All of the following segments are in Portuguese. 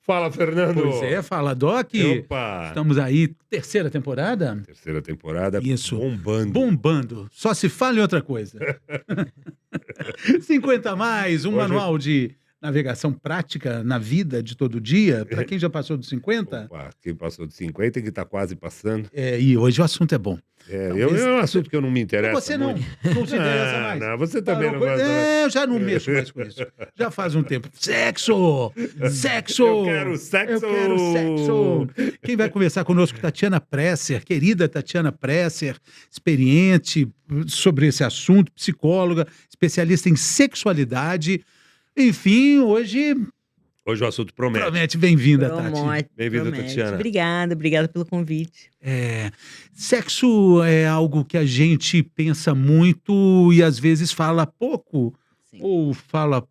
Fala, Fernando! Pois é, fala, Doc. Opa! Estamos aí, terceira temporada? Terceira temporada Isso. bombando. Bombando. Só se fala em outra coisa. 50 a mais, Hoje- manual de navegação prática na vida de todo dia, para quem já passou dos 50. Opa, quem passou de 50 e que tá quase passando. E hoje o assunto é bom. É um assunto que eu não me interesso. Você não se interessa mais. Não, você também não Parou com- gosta. Eu já não mexo mais com isso. Já faz um tempo. Sexo! Sexo! Eu quero sexo! Eu quero sexo! Quem vai conversar conosco? Tatiana Presser, querida Tatiana Presser, experiente sobre esse assunto, psicóloga, especialista em sexualidade. Enfim, hoje Hoje o assunto promete. promete. Bem-vinda, Tati. Bem-vinda, Promete. Tatiana. Obrigada pelo convite. Sexo é algo que a gente pensa muito e às vezes fala pouco, Sim. ou fala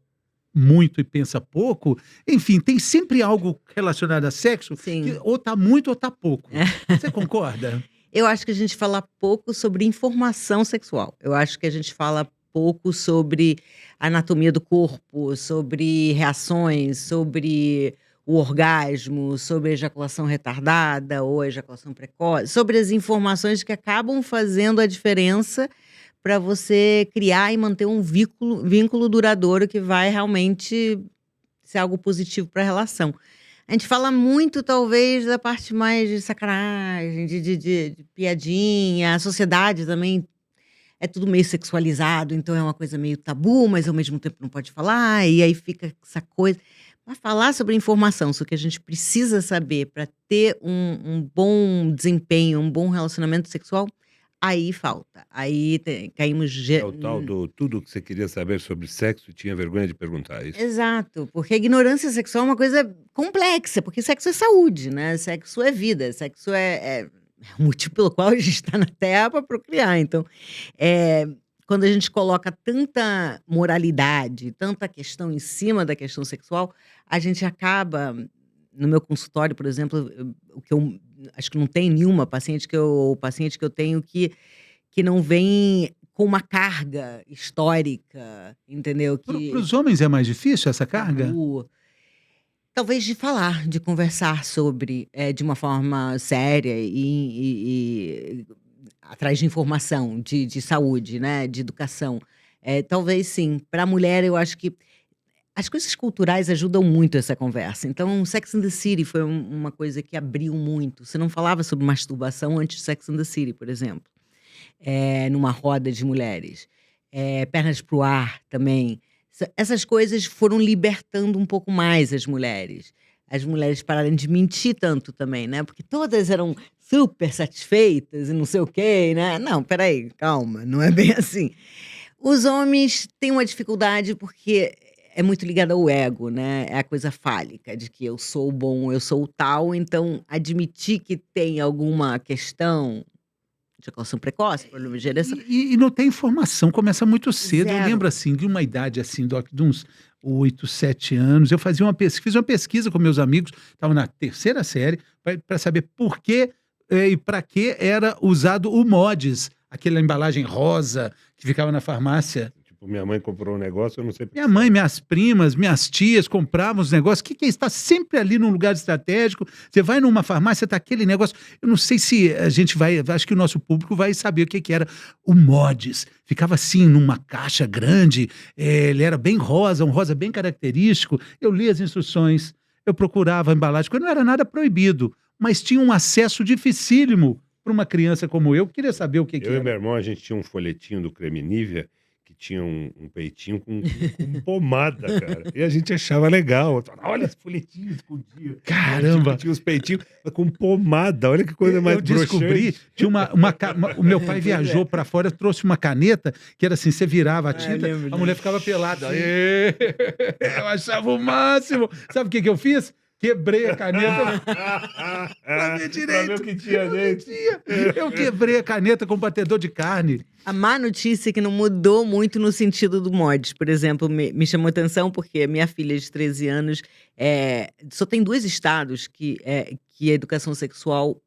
muito e pensa pouco. Enfim, tem sempre algo relacionado a sexo Sim. que ou tá muito ou tá pouco. Você concorda? Eu acho que a gente fala pouco sobre informação sexual. Eu acho que a gente fala pouco sobre anatomia do corpo, sobre reações, sobre o orgasmo, sobre a ejaculação retardada ou a ejaculação precoce, sobre as informações que acabam fazendo a diferença para você criar e manter um vínculo duradouro que vai realmente ser algo positivo para a relação. A gente fala muito, talvez, da parte mais de sacanagem, de piadinha. A sociedade também é tudo meio sexualizado, então é uma coisa meio tabu, mas ao mesmo tempo não pode falar, e aí fica essa coisa. Mas falar sobre informação, isso que a gente precisa saber para ter um bom desempenho, um bom relacionamento sexual, aí falta. Aí caímos... É o tal do tudo que você queria saber sobre sexo e tinha vergonha de perguntar isso. Exato, porque a ignorância sexual é uma coisa complexa, porque sexo é saúde, né? Sexo é vida, sexo é o motivo pelo qual a gente está na Terra para procriar. Então, quando a gente coloca tanta moralidade, tanta questão em cima da questão sexual, a gente acaba, no meu consultório, por exemplo, o que eu acho que não tem nenhuma paciente que eu tenho que não vem com uma carga histórica, entendeu? Para os homens é mais difícil essa carga? Tabu. Talvez de falar, de conversar sobre, de uma forma séria e atrás de informação, de saúde, né, de educação. Talvez sim. Para a mulher, eu acho que as coisas culturais ajudam muito essa conversa. Então, Sex and the City foi uma coisa que abriu muito. Você não falava sobre masturbação antes de Sex and the City, por exemplo. Numa roda de mulheres. Pernas pro ar também. Essas coisas foram libertando um pouco mais as mulheres. As mulheres pararam de mentir tanto também, né? Porque todas eram super satisfeitas e não sei o quê, né? Não, peraí, calma, não é bem assim. Os homens têm uma dificuldade porque é muito ligado ao ego, né? É a coisa fálica, de que eu sou o bom, eu sou o tal, então admitir que tem alguma questão de ejaculação precoce, problema de geração. E não tem informação, começa muito cedo. Eu Zero. lembro, assim, de uma idade, assim, Doc, de uns 8, 7 anos. Eu fazia fiz uma pesquisa com meus amigos, estava na terceira série, para saber por que e para que era usado o Mods, aquela embalagem rosa que ficava na farmácia. Tipo, minha mãe comprou um negócio, eu não sei... Minha mãe, minhas primas, minhas tias compravam os negócios. O que é isso? Está sempre ali num lugar estratégico. Você vai numa farmácia, tá aquele negócio. Eu não sei se a gente vai... Acho que o nosso público vai saber o que era o Mods. Ficava assim, numa caixa grande. Ele era bem rosa, um rosa bem característico. Eu li as instruções, eu procurava a embalagem, porque não era nada proibido, mas tinha um acesso dificílimo para uma criança como eu, que queria saber o que Eu e era. meu irmão, a gente tinha um folhetinho do Creme Nivea que tinha um peitinho com pomada, cara. E a gente achava legal. Olha esse folhetinho escondido. Caramba! Tinha os peitinhos com pomada. Olha que coisa mais Eu descobri, broxante. tinha o meu pai viajou para fora, trouxe uma caneta, que era assim, você virava a tinta, lembro a mulher ficava pelada. Aê! Eu achava o máximo. Sabe o que eu fiz? Quebrei a caneta. Pra ver direito. Pra ver o que tinha dentro. Eu quebrei a caneta com batedor de carne. A má notícia é que não mudou muito no sentido do mods. Por exemplo, me chamou atenção porque a minha filha de 13 anos só tem 2 estados que a educação sexual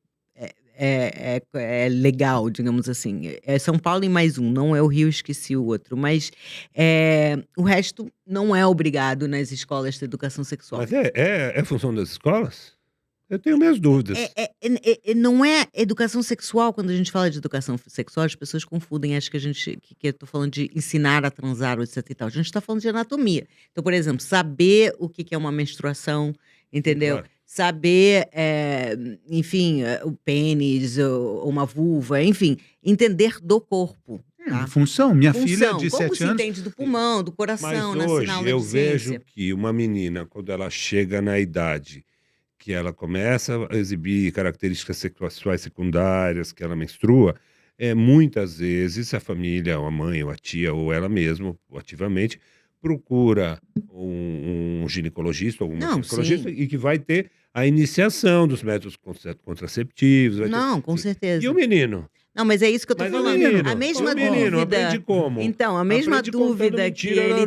é legal, digamos assim. É São Paulo e mais um, não é o Rio, esqueci o outro. Mas o resto não é obrigado nas escolas de educação sexual. Mas é função das escolas? Eu tenho minhas dúvidas. Não é educação sexual. Quando a gente fala de educação sexual, as pessoas confundem, acho que eu tô falando de ensinar a transar, ou etc e tal. A gente tá falando de anatomia. Então, por exemplo, saber o que é uma menstruação, entendeu? Claro. Saber, enfim, o pênis, ou uma vulva, enfim, entender do corpo, tá? Função. Minha filha Função, de como 7 se anos. entende do pulmão, do Mas coração, na hoje eu sinal-adolescência. vejo que uma menina, quando ela chega na idade que ela começa a exibir características sexuais secundárias, que ela menstrua, muitas vezes a família, ou a mãe, ou a tia, ou ela mesma, ativamente, procura um ginecologista, ou uma Não, ginecologista, sim. e que vai ter a iniciação dos métodos contraceptivos. Vai ter... Não, com E certeza. o menino? Não, mas é isso que eu tô Mas o falando. menino? A mesma O menino aprende dúvida. como? Então, a mesma Aprende contando dúvida que mentira ele.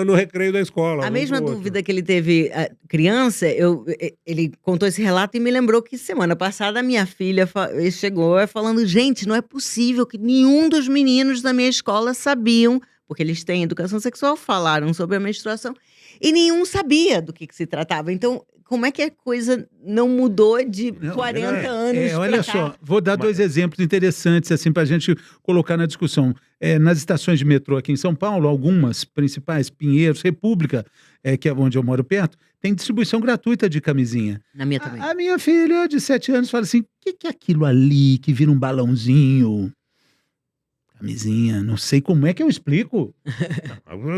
no recreio da escola. A um mesma pro outro. dúvida que ele teve criança, ele contou esse relato e me lembrou que semana passada a minha filha chegou falando: gente, não é possível que nenhum dos meninos da minha escola sabiam, porque eles têm educação sexual, falaram sobre a menstruação, e nenhum sabia do que se tratava. Então, como é que a coisa não mudou de Não, 40 anos olha pra só, cá? vou dar 2 exemplos interessantes assim para a gente colocar na discussão. Nas estações de metrô aqui em São Paulo, algumas principais, Pinheiros, República, que é onde eu moro perto, tem distribuição gratuita de camisinha. Na minha também. A minha filha de 7 anos fala assim: o que é aquilo ali que vira um balãozinho? Camisinha, não sei como é que eu explico.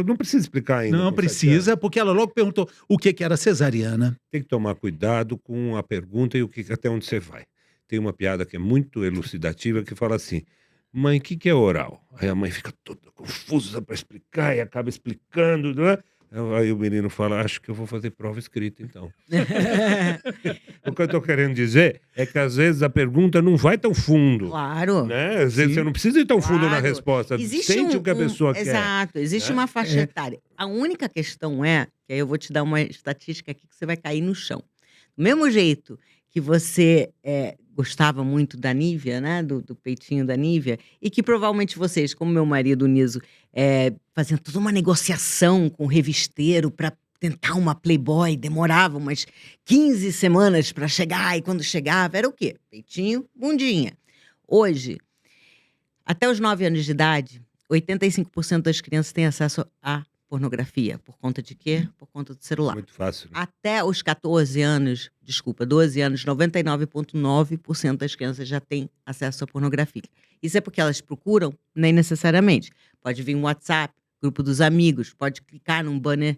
Não precisa explicar ainda. Não com 7 anos. precisa, porque ela logo perguntou o que era cesariana. Tem que tomar cuidado com a pergunta e até onde você vai. Tem uma piada que é muito elucidativa que fala assim: mãe, o que é oral? Aí a mãe fica toda confusa para explicar e acaba explicando, não é? Aí o menino fala: acho que eu vou fazer prova escrita, então. O que eu estou querendo dizer é que às vezes a pergunta não vai tão fundo. Claro. Né? Às vezes Sim. você não precisa ir tão fundo na Claro. resposta. Sente o que a pessoa quer. Exato, existe né? uma faixa etária. A única questão que aí eu vou te dar uma estatística aqui que você vai cair no chão. Do mesmo jeito que você gostava muito da Nívia, né, do peitinho da Nívia, e que provavelmente vocês, como meu marido, o Niso, faziam toda uma negociação com o revisteiro para tentar uma Playboy, demorava umas 15 semanas para chegar, e quando chegava era o quê? Peitinho, bundinha. Hoje, até os 9 anos de idade, 85% das crianças têm acesso à pornografia. Por conta de quê? Por conta do celular. Muito fácil. Né? Até os 12 anos, 99,9% das crianças já têm acesso à pornografia. Isso é porque elas procuram? Nem necessariamente. Pode vir um WhatsApp, grupo dos amigos, pode clicar num banner.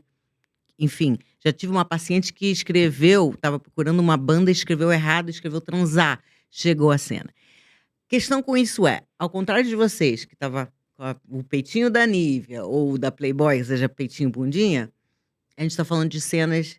Enfim, já tive uma paciente que estava procurando uma banda, escreveu errado, escreveu transar. Chegou a cena. Questão com isso ao contrário de vocês, que estava com o peitinho da Nívia ou da Playboy, que seja peitinho bundinha, a gente está falando de cenas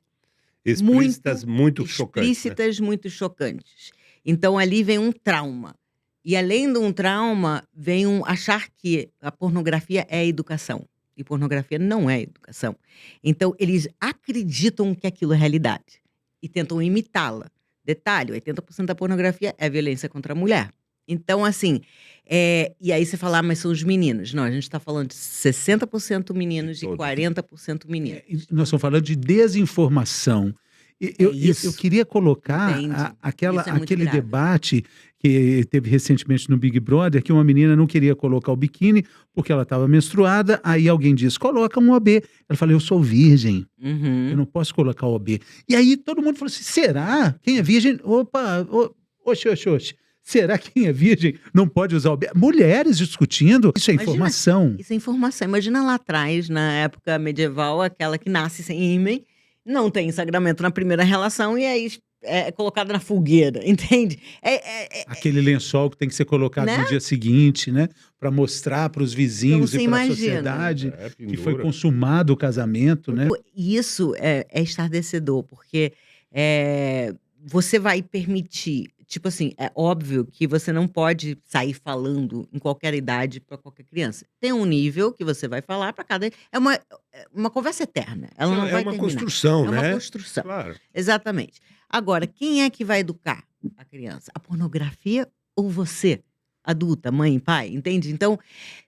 explícitas muito chocantes. Explícitas muito chocantes. Então ali vem um trauma. E além de um trauma, vem achar que a pornografia é educação. E pornografia não é educação. Então eles acreditam que aquilo é realidade e tentam imitá-la. Detalhe, 80% da pornografia é violência contra a mulher. Então, assim, e aí você fala, mas são os meninos. Não, a gente está falando de 60% meninos e 40% meninas. Nós estamos falando de desinformação. Eu queria colocar aquele debate que teve recentemente no Big Brother, que uma menina não queria colocar o biquíni porque ela estava menstruada, aí alguém disse, coloca um OB. Ela falou, eu sou virgem, eu não posso colocar o OB. E aí todo mundo falou assim, será? Quem é virgem? Opa, oxe. Será que quem é virgem não pode usar o... Mulheres discutindo, isso é informação. Isso é informação. Imagina lá atrás, na época medieval, aquela que nasce sem ímen, não tem sagramento na primeira relação e aí é colocada na fogueira, entende? Aquele lençol que tem que ser colocado no dia seguinte, né? Para mostrar para os vizinhos e para a sociedade que foi consumado o casamento, né? Isso é estarrecedor, porque você vai permitir... Tipo assim, é óbvio que você não pode sair falando em qualquer idade para qualquer criança. Tem um nível que você vai falar para cada... É uma conversa eterna. Ela não vai uma terminar. construção, né? É uma construção. Claro. Exatamente. Agora, quem é que vai educar? a criança? A pornografia ou você, adulta, mãe, pai, entende? Então,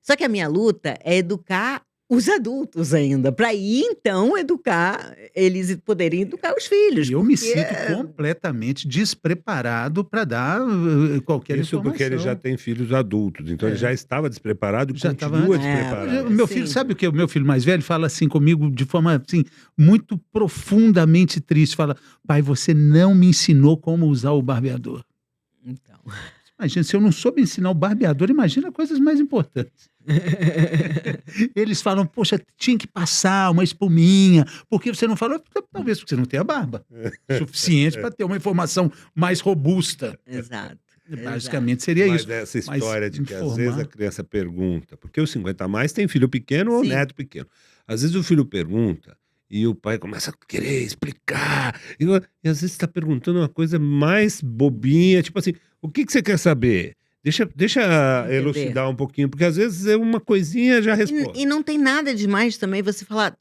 só que a minha luta é educar os adultos ainda, para aí então educar, eles poderem educar os filhos, E eu me porque sinto completamente despreparado para dar qualquer Isso porque ele já informação. tem filhos adultos, então ele É. já estava despreparado e Já estava continua antes. despreparado. O meu filho, sim. sabe o que? O meu filho mais velho fala assim comigo de forma assim, muito profundamente triste. Fala, pai, você não me ensinou como usar o barbeador. Então. Imagina, se eu não soube ensinar o barbeador, imagina coisas mais importantes. Eles falam, poxa, tinha que passar uma espuminha. Por que você não falou? Talvez porque você não tenha barba suficiente para ter uma informação mais robusta. Exato. Basicamente seria Mas isso. essa Mas história de que às informar- vezes a criança pergunta, porque os 50 a mais tem filho pequeno ou Sim. neto pequeno. Às vezes o filho pergunta e o pai começa a querer explicar. E às vezes está perguntando uma coisa mais bobinha, tipo assim, o que você quer saber? Deixa Entender. elucidar um pouquinho, porque às vezes é uma coisinha já responde. E não tem nada demais também você falar,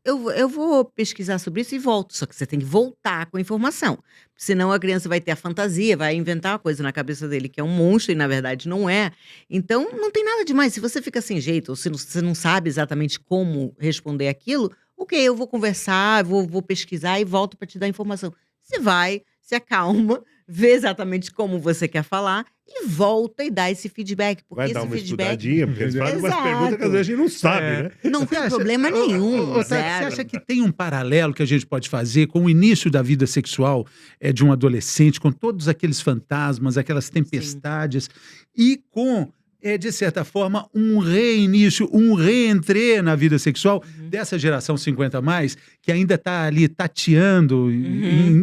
eu vou pesquisar sobre isso e volto. Só que você tem que voltar com a informação. Senão a criança vai ter a fantasia, vai inventar uma coisa na cabeça dele que é um monstro e na verdade não é. Então não tem nada demais. Se você fica sem jeito, ou se você não sabe exatamente como responder aquilo, ok, eu vou conversar, vou pesquisar e volto para te dar informação. Você vai, se acalma, vê exatamente como você quer falar e volta e dá esse feedback. Porque Vai esse dar uma feedback estudadinha, porque eles fazem umas Exato. perguntas que às vezes a gente não sabe, É. né? não Você tem acha- problema nenhum. Ô, Tati, você zero. acha que tem um paralelo que a gente pode fazer com o início da vida sexual de um adolescente, com todos aqueles fantasmas, aquelas tempestades, e com, de certa forma, um reinício, um reentrê na vida sexual dessa geração 50 a mais, que ainda está ali tateando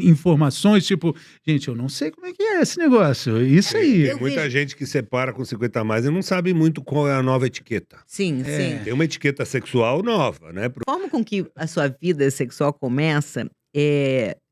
informações, tipo, gente, eu não sei como é que é esse negócio, isso aí. Tem Eu muita vejo- gente que separa com 50 a mais e não sabe muito qual é a nova etiqueta. Sim, É. sim. Tem uma etiqueta sexual nova, né? A forma com que a sua vida sexual começa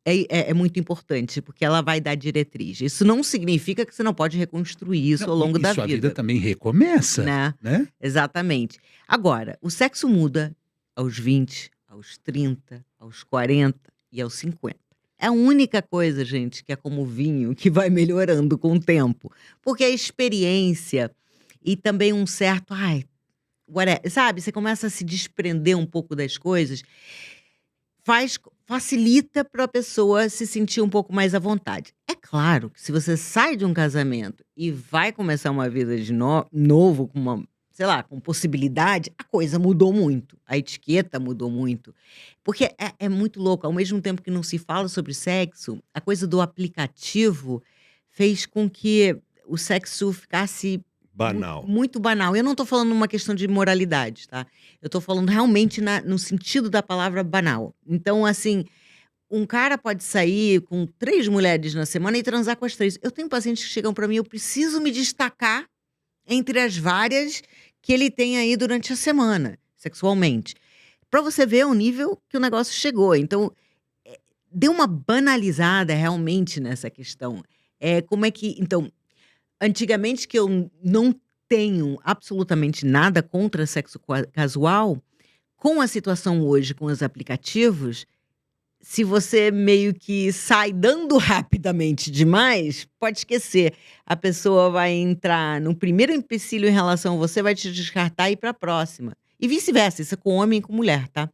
é muito importante, porque ela vai dar diretriz. Isso não significa que você não pode reconstruir isso Não, ao longo e da sua vida. vida também recomeça, Né? né? Exatamente. Agora, o sexo muda aos 20, aos 30, aos 40 e aos 50. É a única coisa, gente, que é como o vinho, que vai melhorando com o tempo. Porque a experiência e também um certo, sabe, você começa a se desprender um pouco das coisas, facilita para a pessoa se sentir um pouco mais à vontade. É claro que se você sai de um casamento e vai começar uma vida de novo, com uma, sei lá, com possibilidade, a coisa mudou muito. A etiqueta mudou muito. Porque é muito louco. Ao mesmo tempo que não se fala sobre sexo, a coisa do aplicativo fez com que o sexo ficasse Banal. muito banal. Eu não tô falando uma questão de moralidade, tá? Eu tô falando realmente no sentido da palavra banal. Então, assim, um cara pode sair com 3 mulheres na semana e transar com as 3. Eu tenho pacientes que chegam pra mim, eu preciso me destacar entre as várias que ele tem aí durante a semana, sexualmente. Pra você ver o nível que o negócio chegou. Então, deu uma banalizada realmente nessa questão. Como é que... Então, antigamente, que eu não tenho absolutamente nada contra sexo casual, com a situação hoje com os aplicativos, se você meio que sai dando rapidamente demais, pode esquecer. A pessoa vai entrar no primeiro empecilho em relação a você, vai te descartar e ir para a próxima. E vice-versa, isso é com homem e com mulher, tá?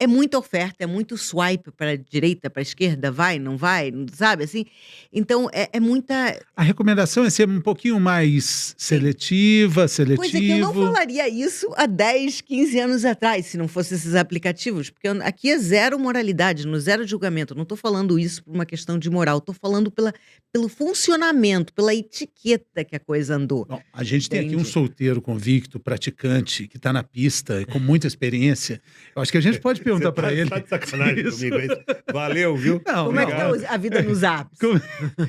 É muita oferta, é muito swipe para a direita, para a esquerda, vai, não vai, sabe assim? Então, é muita... A recomendação é ser um pouquinho mais seletiva, Coisa que eu não seletivo. falaria isso há 10, 15 anos atrás, se não fossem esses aplicativos. Porque aqui é zero moralidade, no zero julgamento. Eu não estou falando isso por uma questão de moral. Estou falando pelo funcionamento, pela etiqueta que a coisa andou. Bom, a gente tem aqui um Entende? solteiro convicto, praticante, que está na pista, com muita experiência. Eu acho que a gente pode perguntar para ele. Tá de sacanagem Isso. comigo, é isso? Valeu, viu? Não, Como é que Obrigado. tá a vida nos apps?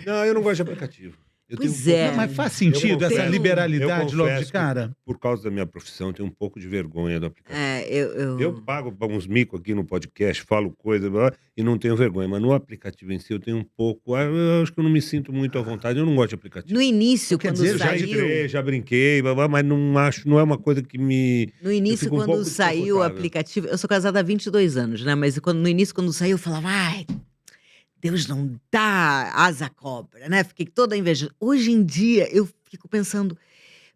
Não, eu não gosto de aplicativo. Eu Pois tenho um é. pouco- Não, mas faz sentido Eu essa confesso- liberalidade eu logo de confesso cara? Por causa da minha profissão, eu tenho um pouco de vergonha do aplicativo. Eu Eu pago uns mico aqui no podcast, falo coisa blá, blá, e não tenho vergonha. Mas no aplicativo em si eu tenho um pouco... Eu acho que eu não me sinto muito à vontade. Eu não gosto de aplicativo. No início, Quer quando dizer, Eu já saiu... entrei, já brinquei, blá, blá, mas não é uma coisa que me... No início, fico um quando pouco saiu o desconfortável. aplicativo... Eu sou casada há 22 anos, né? Mas no início, quando saiu, eu falava... Ai, Deus não dá asa à cobra, né? Fiquei toda invejosa. Hoje em dia, eu fico pensando.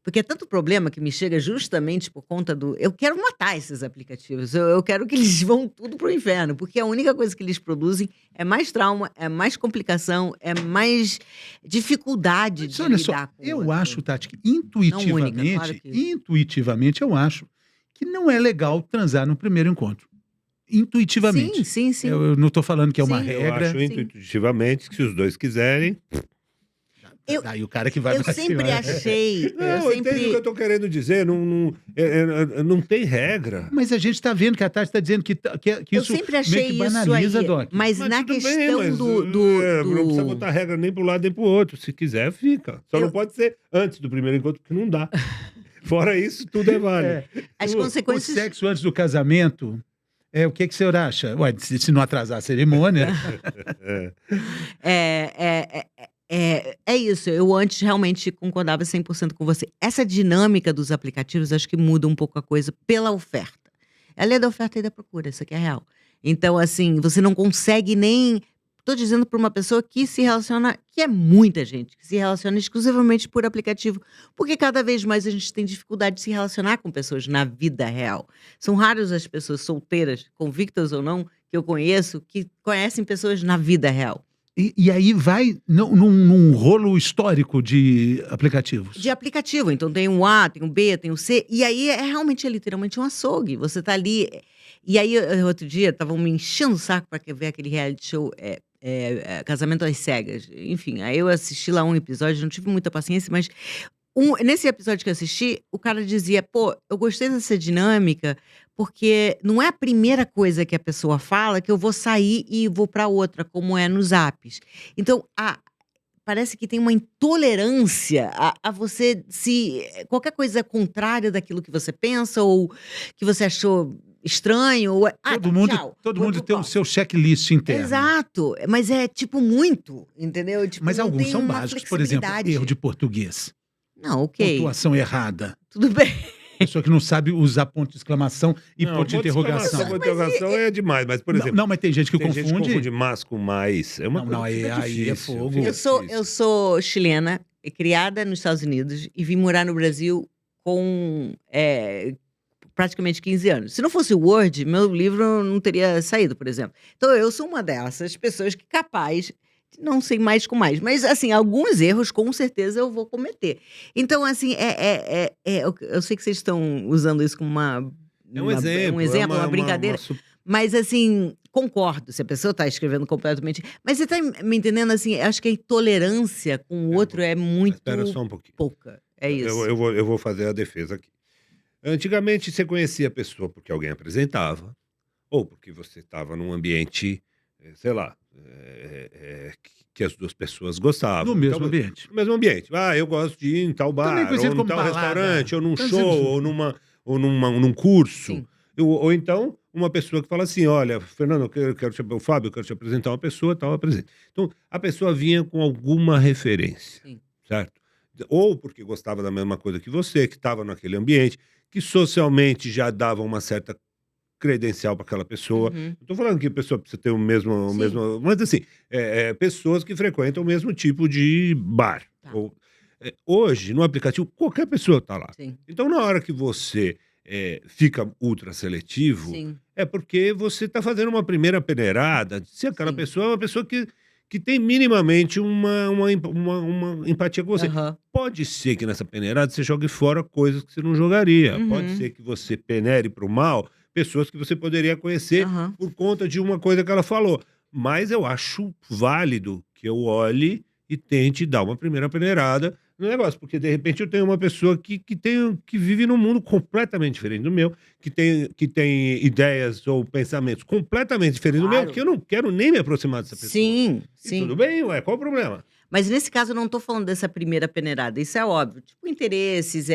Porque é tanto problema que me chega justamente por conta do. Eu quero matar esses aplicativos. Eu quero que eles vão tudo pro inferno, porque a única coisa que eles produzem é mais trauma, é mais complicação, é mais dificuldade Mas de olha só, lidar com o eu outro. acho, Tati, que Não única, claro que. intuitivamente eu acho que não é legal transar no primeiro encontro. Sim, Intuitivamente. sim, sim. Eu não estou falando que é uma Sim. Eu regra. acho Sim. intuitivamente que se os dois quiserem. Eu- Daí o cara que vai Eu pra sempre cima. achei. Eu Não, entende o que eu sempre. estou querendo dizer? Não tem regra. Mas a gente está vendo que a Tati está dizendo que Eu isso sempre meio achei que isso banaliza, aí. Doc. Mas na tudo bem, questão mas, não precisa botar regra nem para um lado nem para o outro. Se quiser, fica. Só não Eu- pode ser antes do primeiro encontro, porque não dá. Fora isso, tudo é válido. As O consequências. sexo antes do casamento, o que que o senhor acha? Ué, se não atrasar a cerimônia. É isso. Eu antes realmente concordava 100% com você. Essa dinâmica dos aplicativos, acho que muda um pouco a coisa pela oferta. É a lei da oferta e da procura, isso aqui é real. Então, assim, você não consegue nem. Estou dizendo para uma pessoa que se relaciona, que é muita gente, que se relaciona exclusivamente por aplicativo, porque cada vez mais a gente tem dificuldade de se relacionar com pessoas na vida real. São raras as pessoas solteiras, convictas ou não, que eu conheço, que conhecem pessoas na vida real. E aí vai num rolo histórico de aplicativos. De aplicativo, então tem um A, tem um B, tem um C, e aí realmente é literalmente um açougue. Você tá ali. E aí, outro dia, estavam me enchendo o saco para ver aquele reality show Casamento às Cegas. Enfim, aí eu assisti lá um episódio, não tive muita paciência, mas nesse episódio que eu assisti, o cara dizia: pô, eu gostei dessa dinâmica, porque não é a primeira coisa que a pessoa fala que eu vou sair e vou para outra, como é nos apps. Então, parece que tem uma intolerância a você qualquer coisa contrária daquilo que você pensa ou que você achou estranho. Ou, Todo mundo, tchau, todo vou mundo pro tem o próximo. seu checklist interno. Exato, mas é tipo muito, entendeu? Tipo, Mas não alguns tem são uma básicos. Por exemplo, flexibilidade. erro de português. Não, ok, Pontuação errada. tudo bem. Pessoa que não sabe usar ponto de exclamação e Não, ponto de interrogação. Ponto de interrogação é demais, mas, por Não, exemplo, não, mas tem gente que tem gente que confunde. confunde mais com mais. É uma Não, coisa não, que fica aí é difícil, fogo. fica Eu difícil. sou chilena, criada nos Estados Unidos e vim morar no Brasil com praticamente 15 anos. Se não fosse o Word, meu livro não teria saído, por exemplo. Então, eu sou uma dessas pessoas que capaz, não sei mais com mais, mas, assim, alguns erros, com certeza, eu vou cometer. Então, assim, eu sei que vocês estão usando isso como É um exemplo, uma brincadeira, mas, assim, concordo, se a pessoa está escrevendo completamente. Mas você está me entendendo, assim, acho que a intolerância com o outro é muito Espera só um pouquinho. pouca. É isso. Eu vou fazer a defesa aqui. Antigamente você conhecia a pessoa porque alguém apresentava, ou porque você estava num ambiente, sei lá, que as duas pessoas gostavam. No mesmo Então, ambiente. no mesmo ambiente. Ah, eu gosto de ir em tal Também bar, conhecido ou em como tal balada. restaurante, ou num Tá show, dizendo- ou num curso. Sim. Ou então, uma pessoa que fala assim: olha, Fernando, o Fábio, eu quero te apresentar uma pessoa, tal, apresenta. Então, a pessoa vinha com alguma referência, Sim. certo? Ou porque gostava da mesma coisa que você, que estava naquele ambiente, que socialmente já dava uma certa credencial para aquela pessoa. Uhum. Não estou falando que a pessoa precisa ter o mesmo. Sim. Mas assim, pessoas que frequentam o mesmo tipo de bar. Tá. Hoje, no aplicativo, qualquer pessoa está lá. Sim. Então, na hora que você fica ultra seletivo, Sim. é porque você está fazendo uma primeira peneirada. Se aquela Sim. pessoa é uma pessoa que tem minimamente uma empatia com você. Aham. Pode ser que nessa peneirada você jogue fora coisas que você não jogaria. Uhum. Pode ser que você penere para o mal pessoas que você poderia conhecer Aham. por conta de uma coisa que ela falou. Mas eu acho válido que eu olhe e tente dar uma primeira peneirada no negócio, porque de repente eu tenho uma pessoa que vive num mundo completamente diferente do meu, que tem ideias ou pensamentos completamente diferentes do meu, Claro. que eu não quero nem me aproximar dessa pessoa. Sim, E sim. tudo bem, ué, qual o problema? Mas nesse caso eu não estou falando dessa primeira peneirada, isso é óbvio. Tipo, interesses,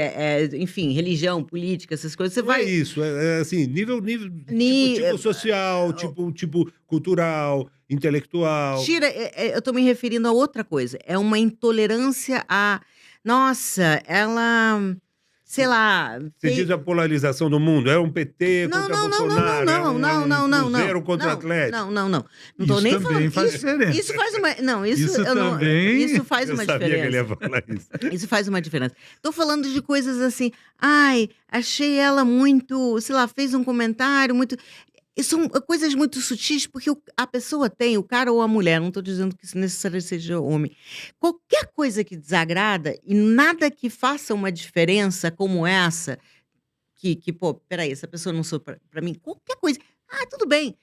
enfim, religião, política, essas coisas. Você Não é vai. isso, assim, nível Ni- tipo social, tipo cultural, intelectual. Eu tô me referindo a outra coisa. É uma intolerância a. Nossa, ela sei lá... Você diz a polarização do mundo, é um PT contra Bolsonaro, é um Cruzeiro contra Atlético. Não tô Isso nem também falando... faz diferença. Isso faz uma... Não, isso, Isso eu não, também- isso faz Eu uma sabia que ele ia diferença. falar isso. Isso faz uma diferença. Tô falando de coisas assim, ai, achei ela muito, sei lá, fez um comentário muito... E são coisas muito sutis, porque a pessoa tem, o cara ou a mulher, não estou dizendo que isso necessariamente seja homem. Qualquer coisa que desagrada e nada que faça uma diferença como essa, pô, peraí, essa pessoa não sou pra mim, qualquer coisa. Ah, tudo bem.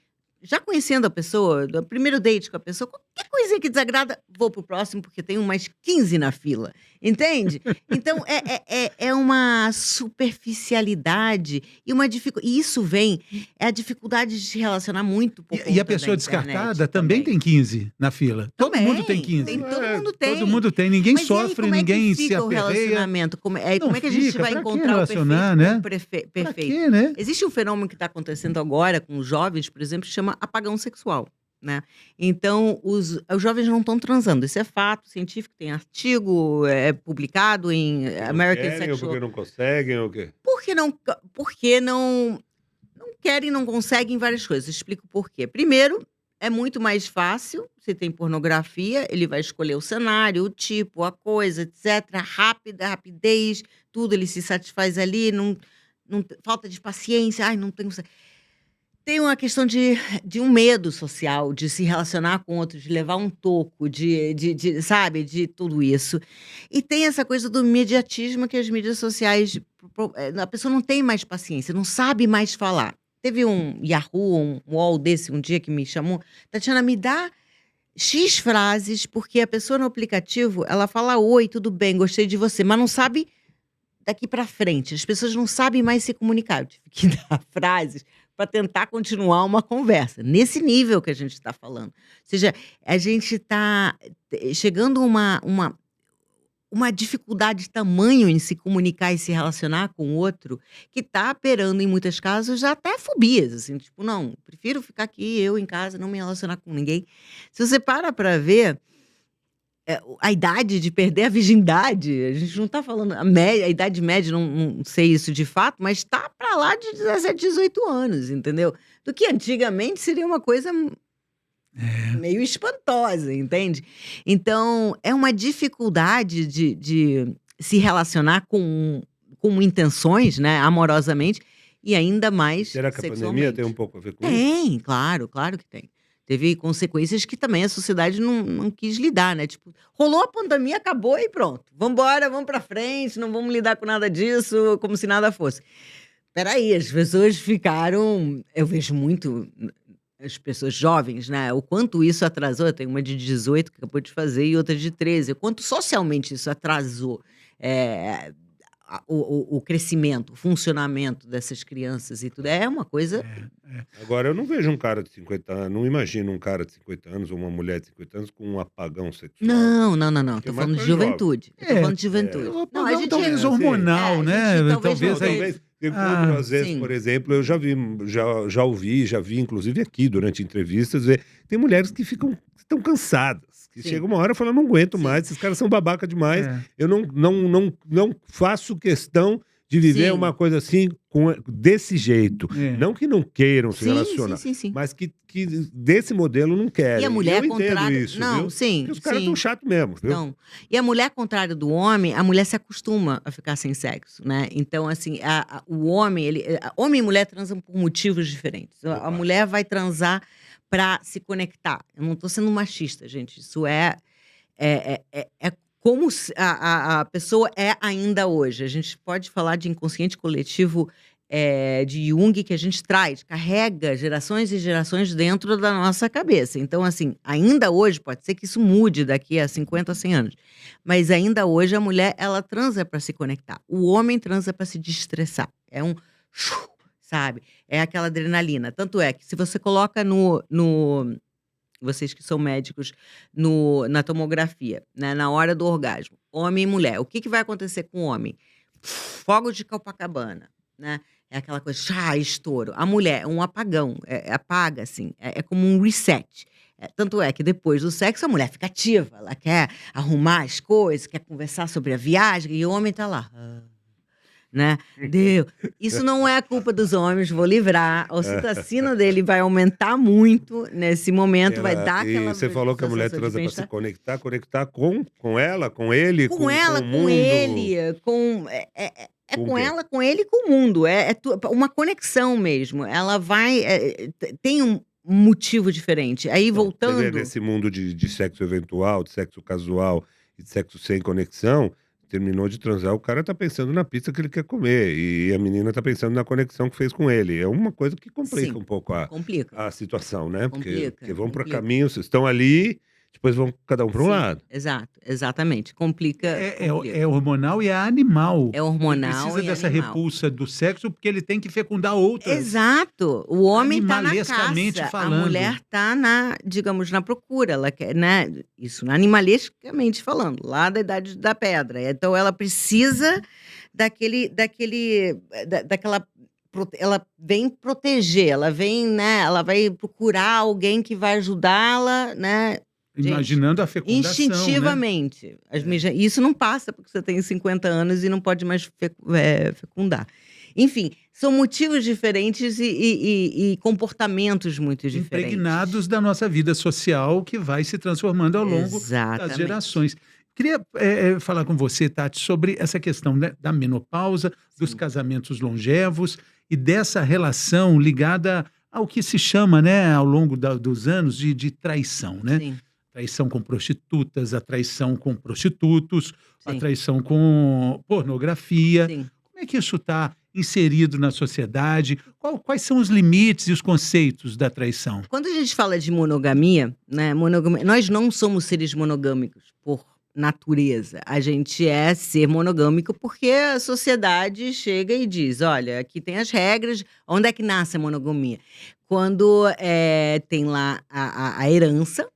Já conhecendo a pessoa, do primeiro date com a pessoa, qualquer coisinha que desagrada, vou pro próximo, porque tem umas 15 na fila. Entende? Então, é uma superficialidade e uma dificuldade. E isso vem, é a dificuldade de se relacionar muito por E a conta pessoa da internet descartada também tem 15 na fila. Todo Também, mundo tem 15. todo mundo tem. Todo mundo tem. Ninguém Mas e aí, sofre, como é que ninguém se fica o aperreia. relacionamento? Como é Não que a gente fica, vai pra que encontrar o relacionar, perfeito? né? O Pra perfeito? quê, né? Existe um fenômeno que está acontecendo agora com os jovens, por exemplo, que chama apagão sexual. Né? Então, os jovens não estão transando. Isso é fato científico, tem artigo publicado em American Querem, ou Sexual. porque não conseguem, ou o quê? Porque não querem, não conseguem várias coisas. Explico por quê. Primeiro, é muito mais fácil, se tem pornografia, ele vai escolher o cenário, o tipo, a coisa, etc. Rapidez, tudo, ele se satisfaz ali, não falta de paciência, ai, não tenho... Tem uma questão de um medo social, de se relacionar com outros, de levar um toco, sabe, de tudo isso. E tem essa coisa do imediatismo que as mídias sociais... A pessoa não tem mais paciência, não sabe mais falar. Teve um Yahoo, um UOL desse, um dia que me chamou, Tatiana, me dá X frases, porque a pessoa no aplicativo, ela fala, oi, tudo bem, gostei de você, mas não sabe daqui pra frente. As pessoas não sabem mais se comunicar. Eu tive que dar frases para tentar continuar uma conversa, nesse nível que a gente está falando. Ou seja, a gente está chegando a uma dificuldade de tamanho em se comunicar e se relacionar com o outro, que está operando, em muitos casos, já até fobias, assim, tipo, não, prefiro ficar aqui, eu em casa, não me relacionar com ninguém. Se você para ver, a idade de perder a virgindade, a gente não está falando, a idade média, não sei isso de fato, mas está para lá de 17, 18 anos, entendeu? Do que antigamente seria uma coisa meio espantosa, entende? Então, é uma dificuldade de se relacionar com intenções, né, amorosamente, e ainda mais Será que a pandemia sexualmente. tem um pouco a ver com isso? Tem, claro que tem. Teve consequências que também a sociedade não quis lidar, né? Tipo, rolou a pandemia, acabou e pronto. Vambora, vamos pra frente, não vamos lidar com nada disso, como se nada fosse. Peraí, as pessoas ficaram... Eu vejo muito as pessoas jovens, né? O quanto isso atrasou. Tem uma de 18 que acabou de fazer e outra de 13. O quanto socialmente isso atrasou o crescimento, o funcionamento dessas crianças e tudo. É uma coisa... Agora, eu não vejo um cara de 50 anos, não imagino um cara de 50 anos ou uma mulher de 50 anos com um apagão sexual. Não. Porque Tô é mais falando de pra juventude. Eu tô falando de juventude. O Não, a apagão gente talvez é- hormonal, a né? gente Talvez não, aí... Talvez, às vezes, sim. por exemplo, eu já vi, já ouvi, já vi, inclusive aqui, durante entrevistas, tem mulheres que estão cansadas, que Sim. chega uma hora e falam, não aguento Sim. mais, esses caras são babaca demais, É. eu não faço questão de viver Sim. uma coisa assim, desse jeito. É. Não que não queiram se relacionar, Sim. mas que desse modelo não querem. E a mulher eu entendo contrária... isso, Não, viu? sim, Porque os caras sim. estão chatos mesmo, viu? Não. E a mulher, contrário do homem, a mulher se acostuma a ficar sem sexo, né? Então, assim, o homem, homem e mulher transam por motivos diferentes. A Opa. mulher vai transar para se conectar. Eu não estou sendo machista, gente. Isso é como a pessoa é ainda hoje. A gente pode falar de inconsciente coletivo de Jung, que a gente carrega gerações e gerações dentro da nossa cabeça. Então, assim, ainda hoje, pode ser que isso mude daqui a 50, 100 anos, mas ainda hoje a mulher, ela transa para se conectar. O homem transa para se destressar. É um... sabe? É aquela adrenalina. Tanto é que se você coloca vocês que são médicos, na tomografia, né, na hora do orgasmo, homem e mulher, o que vai acontecer com o homem? Fogo de Copacabana, né? É aquela coisa, estouro. A mulher é um apagão, apaga, assim, é como um reset. Tanto é que depois do sexo a mulher fica ativa, ela quer arrumar as coisas, quer conversar sobre a viagem, e o homem tá lá, né? Deu. Isso não é culpa dos homens, vou livrar. A ocitocina dele vai aumentar muito nesse momento, vai dar E aquela você falou que a mulher sensação de transa para se bem-estar. conectar com ela, com ele, Com ela, o com mundo, ele, é com o com quê? ela, com ele e com o mundo. Uma conexão mesmo. Ela vai. Tem um motivo diferente. Aí, Não, você vê voltando. nesse mundo de sexo eventual, de sexo casual e de sexo sem conexão, terminou de transar, o cara tá pensando na pizza que ele quer comer e a menina tá pensando na conexão que fez com ele. É uma coisa que complica Sim, um pouco complica. a situação, né? Porque vão para Complica. caminhos, vocês estão ali, depois vão cada um para um Sim, lado. exato, exatamente. Complica, É complica. hormonal e é animal. É Ele hormonal precisa e dessa animal. repulsa do sexo porque ele tem que fecundar outras. Exato. O homem tá na Animalescamente caça, a falando. mulher tá digamos, na procura. Ela quer, né? Isso, animalescamente falando, lá da Idade da Pedra. Então, ela precisa daquela. Ela vem proteger, ela vem, né? Ela vai procurar alguém que vai ajudá-la, né? Gente, Imaginando a fecundação, né? instintivamente. Isso não passa porque você tem 50 anos e não pode mais fecundar. Enfim, são motivos diferentes e comportamentos muito diferentes. Impregnados da nossa vida social que vai se transformando ao longo das Exatamente. gerações. Queria falar com você, Tati, sobre essa questão, né, da menopausa, dos Sim. casamentos longevos e dessa relação ligada ao que se chama, né, ao longo dos anos, de traição, né? Sim, Traição com prostitutas, a traição com prostitutos, a sim, traição com pornografia. sim. Como é que isso está inserido na sociedade? Quais são os limites e os conceitos da traição? Quando a gente fala de monogamia, né, nós não somos seres monogâmicos por natureza. A gente é ser monogâmico porque a sociedade chega e diz: olha, aqui tem as regras. Onde é que nasce a monogamia? Quando tem lá a herança,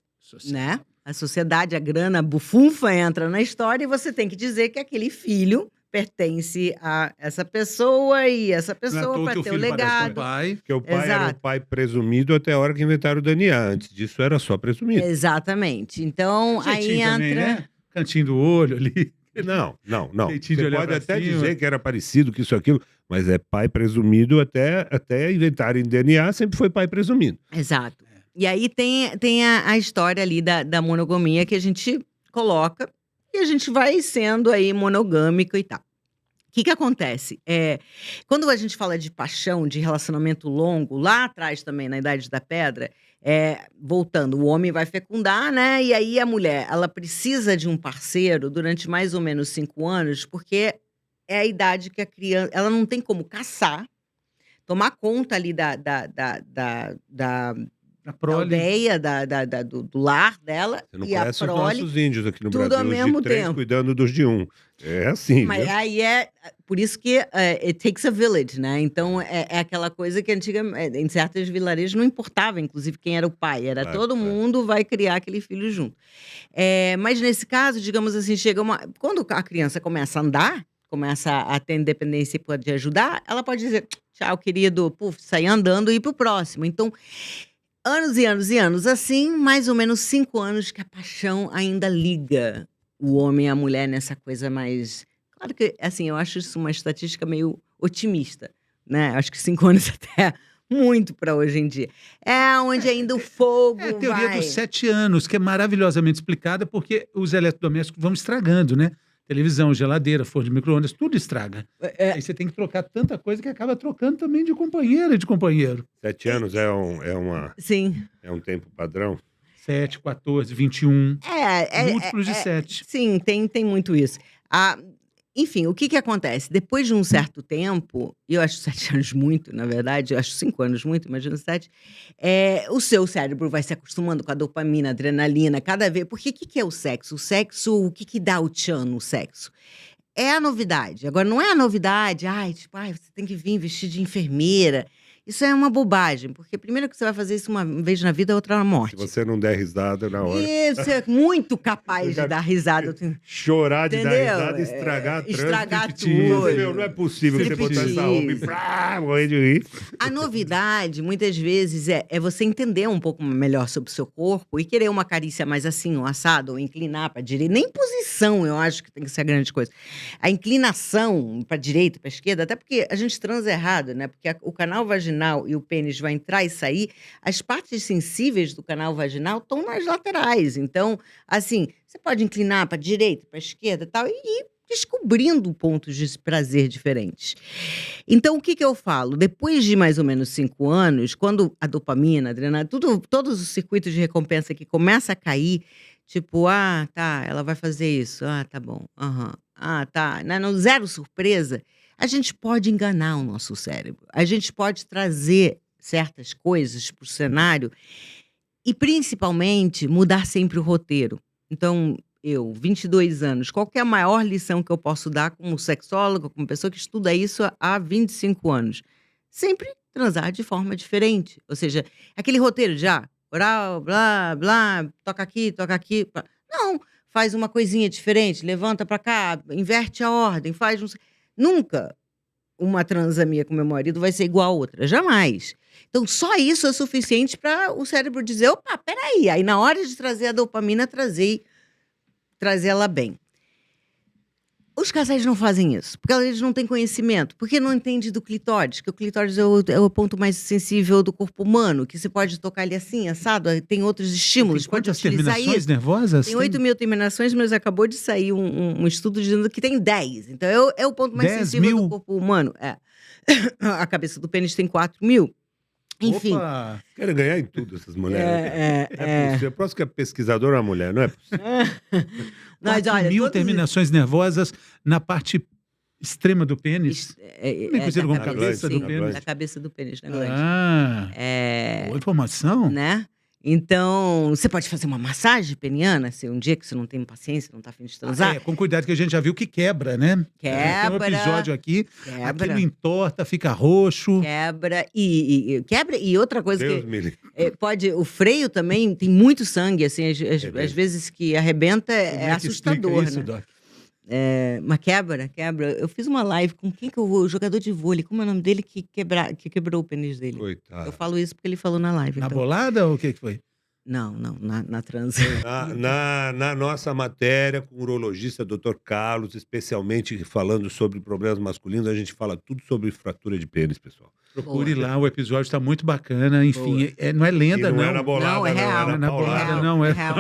né? A sociedade, a grana, a bufunfa entra na história e você tem que dizer que aquele filho pertence a essa pessoa e essa Não é à pessoa toa para que o ter o filho parece com o legado. pai. Porque o pai era o Exato. pai presumido até a hora que inventaram o DNA. Antes disso era só presumido. Exatamente. Então, aí Jeitinho também, entra. né? Cantinho do olho ali. Não. Jeitinho de Você olhar pode pra até cima. dizer que era parecido, que isso, aquilo, mas é pai presumido até inventarem DNA, sempre foi pai presumido. Exato. E aí tem a história ali da monogamia que a gente coloca e a gente vai sendo aí monogâmico e tal. O que acontece? Quando a gente fala de paixão, de relacionamento longo, lá atrás também, na Idade da Pedra, voltando, o homem vai fecundar, né? E aí a mulher, ela precisa de um parceiro durante mais ou menos 5 anos, porque é a idade que a criança, ela não tem como caçar, tomar conta ali A da prole. aldeia, do lar dela Você não e a conhece os prole, nossos índios aqui no tudo Brasil, ao os mesmo de 3 tempo. cuidando dos de 1. É assim, Mas viu? aí por isso que it takes a village, né? Então é aquela coisa que em certos vilarejos não importava, inclusive, quem era o pai, era Claro, todo claro. mundo vai criar aquele filho junto. Mas nesse caso, digamos assim, quando a criança começa a andar, começa a ter independência e pode ajudar, ela pode dizer, tchau, querido, puf, sair andando e ir pro próximo. Então, anos e anos e anos assim, mais ou menos 5 anos que a paixão ainda liga o homem e a mulher nessa coisa mais. Claro que, assim, eu acho isso uma estatística meio otimista, né? Acho que 5 anos até é muito para hoje em dia. É onde ainda o fogo É a teoria vai. dos 7 anos, que é maravilhosamente explicada porque os eletrodomésticos vão estragando, né? Televisão, geladeira, forno de micro-ondas, tudo estraga. Aí você tem que trocar tanta coisa que acaba trocando também de companheira e de companheiro. 7 anos Sim. é um tempo padrão. 7, 14, 21. Múltiplos de 7. Sim, tem muito isso. Enfim, o que acontece? Depois de um certo tempo, e eu acho 7 anos muito, na verdade, eu acho 5 anos muito, imagina 7, o seu cérebro vai se acostumando com a dopamina, adrenalina, cada vez. Porque o que é o sexo? O sexo, o que dá o tchan no sexo? É a novidade. Agora, não é a novidade, tipo, você tem que vir vestir de enfermeira Isso é uma bobagem, porque primeiro que você vai fazer isso uma vez na vida, outra na Se morte. você não der risada na hora. Isso é muito capaz de dar risada. Chorar de dar Entendeu? risada, estragar a trânsito. Estragar Striptease. tudo. Não é possível que você botar essa roupa e Striptease. morrer de rir. A novidade, muitas vezes, é você entender um pouco melhor sobre o seu corpo e querer uma carícia mais assim, um assado, ou inclinar para direita. Nem posição, eu acho que tem que ser a grande coisa. A inclinação para direita, para esquerda, até porque a gente transa errado, né? Porque o canal vaginal e o pênis vai entrar e sair, as partes sensíveis do canal vaginal estão nas laterais. Então, assim, você pode inclinar para direita, para esquerda e tal, e ir descobrindo pontos de prazer diferentes. Então, o que eu falo? Depois de mais ou menos 5 anos, quando a dopamina, a adrenalina, todos os circuitos de recompensa que começa a cair, tipo, tá, ela vai fazer isso, tá bom, tá, não, zero surpresa, a gente pode enganar o nosso cérebro, a gente pode trazer certas coisas para o cenário e, principalmente, mudar sempre o roteiro. Então, 22 anos, qual que é a maior lição que eu posso dar como sexóloga, como pessoa que estuda isso há 25 anos? Sempre transar de forma diferente. Ou seja, aquele roteiro já, oral, blá, blá, toca aqui, blá. Não, faz uma coisinha diferente, levanta pra cá, inverte a ordem, faz... Nunca uma transa minha com meu marido vai ser igual a outra, jamais. Então, só isso é suficiente para o cérebro dizer, opa, peraí, aí na hora de trazer a dopamina, trazer ela bem. Os casais não fazem isso, porque eles não têm conhecimento, porque não entendem do clitóris, que o clitóris é o ponto mais sensível do corpo humano, que você pode tocar ele assim, assado, tem outros estímulos, Tem pode quantas utilizar terminações isso. nervosas? Tem 8.000 terminações, mas acabou de sair um estudo dizendo que tem 10. Então, é o ponto mais 10 sensível mil? do corpo humano. A cabeça do pênis tem 4.000. Enfim. Opa! Querem ganhar em tudo essas mulheres. É. possível. Eu posso que é pesquisadora uma mulher, não é possível. Mas, 4 olha, mil todos- terminações nervosas na parte extrema do pênis. Nem conhecido como da cabeça do sim, pênis. Da cabeça do pênis, na glande. Boa informação. Né? Então, você pode fazer uma massagem peniana, se um dia que você não tem paciência, não tá afim de transar. Com cuidado que a gente já viu que quebra, né? Tem um Quebra. episódio aqui, Quebra. aquilo entorta, fica roxo. Quebra. Quebra. E outra coisa Deus que me livre. pode... O freio também tem muito sangue, assim, mesmo. às vezes que arrebenta Como é que explica assustador, isso, né? Doc? Mas quebra. Eu fiz uma live com quem que o jogador de vôlei, como é o nome dele que quebrou o pênis dele? Coitado. Eu falo isso porque ele falou na live. Na então. bolada ou o que foi? Não, na transa. Na nossa matéria com o urologista Dr. Carlos, especialmente falando sobre problemas masculinos, a gente fala tudo sobre fratura de pênis, pessoal. Procure Boa. lá, o episódio está muito bacana. Enfim, não é lenda, E não não. é na bolada, Não, é real. Não é era na paulada. bolada, não. É real.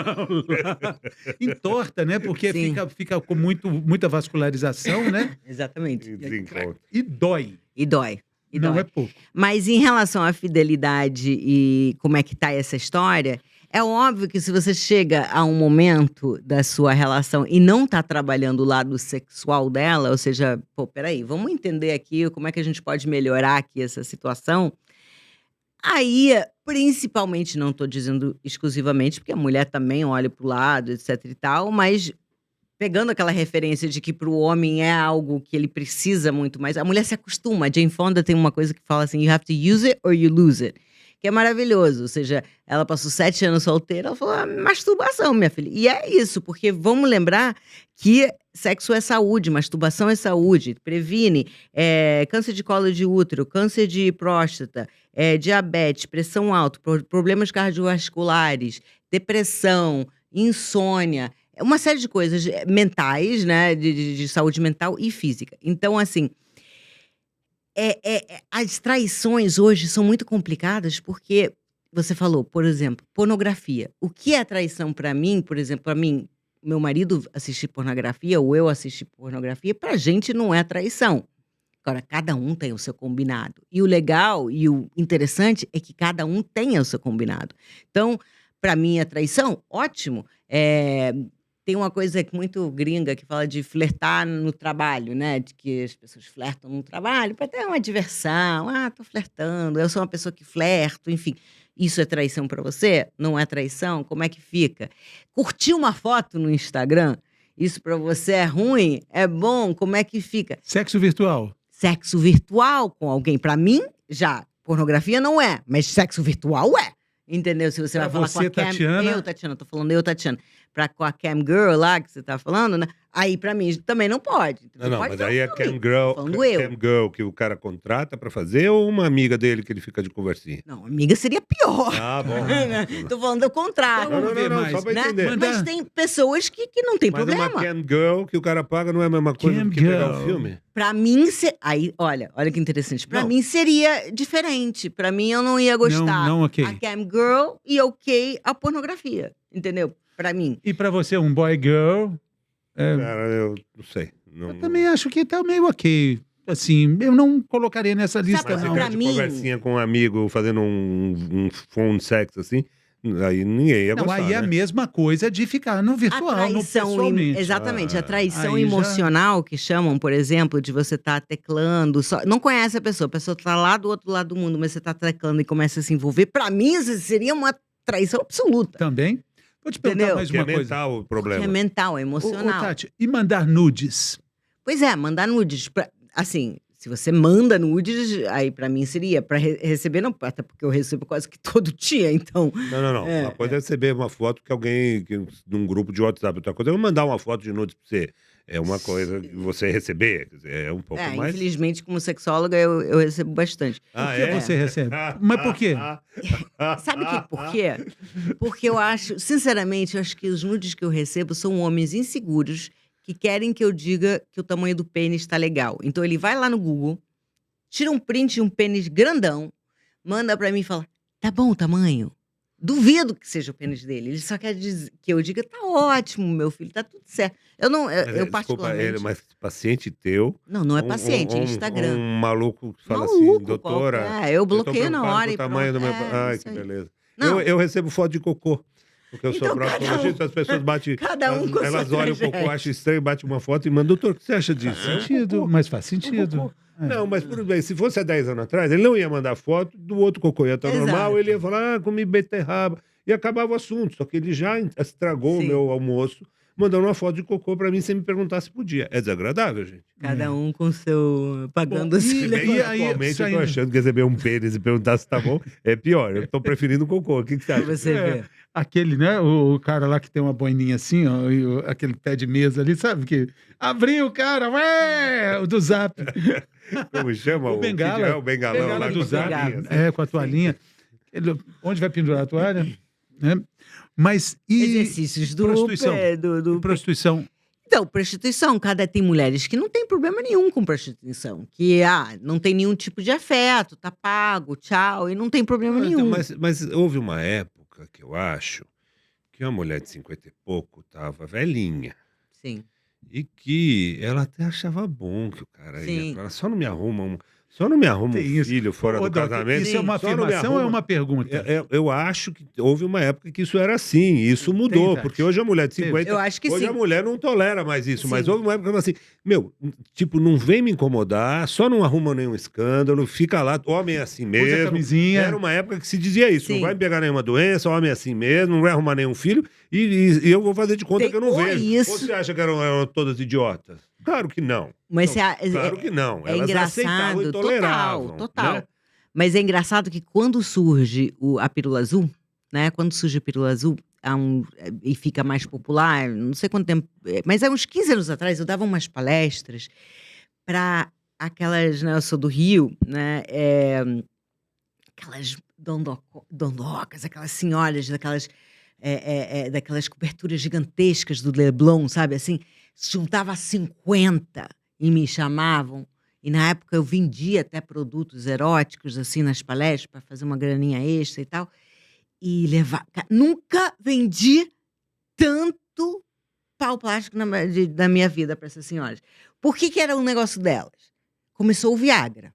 Entorta, né? Porque Sim. fica com muita vascularização, né? Exatamente. E desencontro. E dói. E dói. Não é pouco. Mas em relação à fidelidade e como é que tá essa história, é óbvio que se você chega a um momento da sua relação e não tá trabalhando o lado sexual dela, ou seja, peraí, vamos entender aqui como é que a gente pode melhorar aqui essa situação. Aí, principalmente, não tô dizendo exclusivamente, porque a mulher também olha pro lado, etc e tal, mas pegando aquela referência de que pro homem é algo que ele precisa muito mais, a mulher se acostuma. A Jane Fonda tem uma coisa que fala assim, you have to use it or you lose it. Que é maravilhoso, ou seja, ela passou 7 anos solteira, ela falou, masturbação, minha filha. E é isso, porque vamos lembrar que sexo é saúde, masturbação é saúde, previne câncer de colo de útero, câncer de próstata, diabetes, pressão alta, problemas cardiovasculares, depressão, insônia, uma série de coisas mentais, né, de saúde mental e física. Então, assim, as traições hoje são muito complicadas porque, você falou, por exemplo, pornografia. O que é traição para mim, por exemplo, para mim, meu marido assistir pornografia ou eu assistir pornografia, pra gente não é traição. Agora, cada um tem o seu combinado. E o legal e o interessante é que cada um tenha o seu combinado. Então, para mim, é traição? Ótimo. Tem uma coisa muito gringa que fala de flertar no trabalho, né? De que as pessoas flertam no trabalho para ter uma diversão. Tô flertando, eu sou uma pessoa que flerto, enfim. Isso é traição para você? Não é traição? Como é que fica? Curtir uma foto no Instagram, isso para você é ruim? É bom? Como é que fica? Sexo virtual. Sexo virtual com alguém, para mim, já. pornografia não é, mas sexo virtual é. Entendeu? Se você Pra vai falar você, com a Cam... Tatiana- Eu, Tatiana, tô falando eu, Tatiana. Com a Cam Girl lá, que você tá falando, né? Aí, pra mim, também não pode. Não, Pode mas ter um aí é filme. Falando eu. Cam Girl que o cara contrata pra fazer ou uma amiga dele que ele fica de conversinha? Não, amiga seria pior. Ah, bom. Tô falando do contrário. Não, Vamos ver mais, só pra né? entender. Manda- Mas tem pessoas que não tem Mas problema. uma Cam Girl que o cara paga não é a mesma coisa Cam do que pegar Girl. o filme? Pra mim, aí, olha que interessante. Pra Não. mim seria diferente. Pra mim, eu não ia gostar Não, ok. a Cam Girl e ok a pornografia. Entendeu? Pra mim. E pra você, um boy girl? Cara, eu não sei. Não, Eu também acho que tá meio ok. Assim, eu não colocaria nessa lista, Sabe, Mas se não. pra ficar de mim- conversinha com um amigo fazendo um phone sex assim, aí ninguém ia Não, gostar, aí é a né? mesma coisa de ficar no virtual, no Atraição, pessoalmente. exatamente, a traição aí já- emocional que chamam, por exemplo, de você estar teclando, não conhece a pessoa tá lá do outro lado do mundo, mas você tá teclando e começa a se envolver. Pra mim, isso seria uma traição absoluta. Também. Vou te perguntar Entendeu? mais Que é uma coisa. mental o Que é problema. mental, é Ô, emocional. Tati, e mandar nudes? Pois é, mandar nudes. Assim, se você manda nudes, aí pra mim seria. Pra receber, não, até porque eu recebo quase que todo dia, então. Não. É, Uma coisa é receber uma foto que alguém, num grupo de WhatsApp, outra coisa é eu mandar uma foto de nudes pra você. É uma coisa que você receber, quer dizer, é um pouco mais... infelizmente, como sexóloga, eu recebo bastante. Ah, Por que é? você recebe? Mas por quê? Sabe por quê? Porque eu acho, sinceramente, eu acho que os nudes que eu recebo são homens inseguros que querem que eu diga que o tamanho do pênis tá legal. Então ele vai lá no Google, tira um print de um pênis grandão, manda pra mim e fala: tá bom o tamanho? Duvido que seja o pênis dele. Ele só quer dizer que eu diga: tá ótimo, meu filho, tá tudo certo. Eu não, eu, Mas, eu desculpa, particularmente. mas paciente teu... Não é paciente, é Instagram. Um maluco que fala Maluco, assim, doutora... qualquer. Eu tô bloqueio na preocupado hora com e o tamanho do pronto. meu... Ai, isso que aí. beleza. Não. Eu recebo foto de cocô. Porque eu sou Então, cada proctologista, as pessoas batem... cada um com a elas sua olham o cocô, tragédia. acham estranho, batem uma foto e mandam, doutor, o que você acha disso? Faz É um sentido, cocô. mas faz Um sentido. cocô. É. Não, mas tudo bem. Se fosse há 10 anos atrás, ele não ia mandar foto do outro cocô. Ia estar Exato. normal, ele ia falar, comi beterraba. E acabava o assunto. Só que ele já estragou o Sim. meu almoço, mandando uma foto de cocô pra mim sem me perguntar se podia. É desagradável, gente. Cada um com seu. Pagando o Bom, Se seu. bem que E aí, atualmente eu tô saindo- achando que receber um pênis e perguntar se tá bom é pior. Eu tô preferindo cocô. O que você Pra acha? você É. ver. Aquele, né? O cara lá que tem uma boininha assim, ó, e aquele pé de mesa ali, sabe? Que abriu o cara, ué, o do Zap. Como chama? O Bengala. É o bengalão Bengala lá do com a Zap. toalhinha, assim. É, com a toalhinha. Onde vai pendurar a toalha? Né? Mas e Exercícios do. prostituição? do- prostituição? Então, prostituição, tem mulheres que não tem problema nenhum com prostituição. Que, não tem nenhum tipo de afeto, tá pago, tchau, e não tem problema nenhum. Mas houve uma época que eu acho que uma mulher de 50 e pouco tava velhinha. Sim. E que ela até achava bom que o cara Sim. ia. Ela só não me arruma um Tem isso. filho fora Ô, do Doc, casamento. isso é uma só não me afirmação ou é arruma- uma pergunta? Eu acho que houve uma época que isso era assim. E isso mudou. Tati. Porque hoje a mulher de Teve. 50. Eu acho que hoje sim. a mulher não tolera mais isso. Mas Sim. houve uma época que ela assim: meu, tipo, não vem me incomodar, só não arruma nenhum escândalo, fica lá, homem é assim Usa a mesmo. camisinha. Era uma época que se dizia isso: não Sim. vai me pegar nenhuma doença, homem é assim mesmo, não vai arrumar nenhum filho, e eu vou fazer de conta Tem- que eu não ou vejo. isso- Ou você acha que eram todas idiotas? Claro que não. Mas Claro que não. é Elas aceitavam e engraçado, toleravam. total. né? Mas é engraçado que quando surge a pílula azul, né? Quando surge a pílula azul e fica mais popular, não sei quanto tempo, mas há uns 15 anos atrás eu dava umas palestras para aquelas, né? Eu sou do Rio, né? Aquelas dondocas, aquelas senhoras daquelas coberturas gigantescas do Leblon, sabe? Assim, se juntava 50 e me chamavam. E na época eu vendia até produtos eróticos, assim, nas palestras, para fazer uma graninha extra e tal. E nunca vendi tanto pau plástico da minha vida para essas senhoras. Por que era o negócio delas? Começou o Viagra.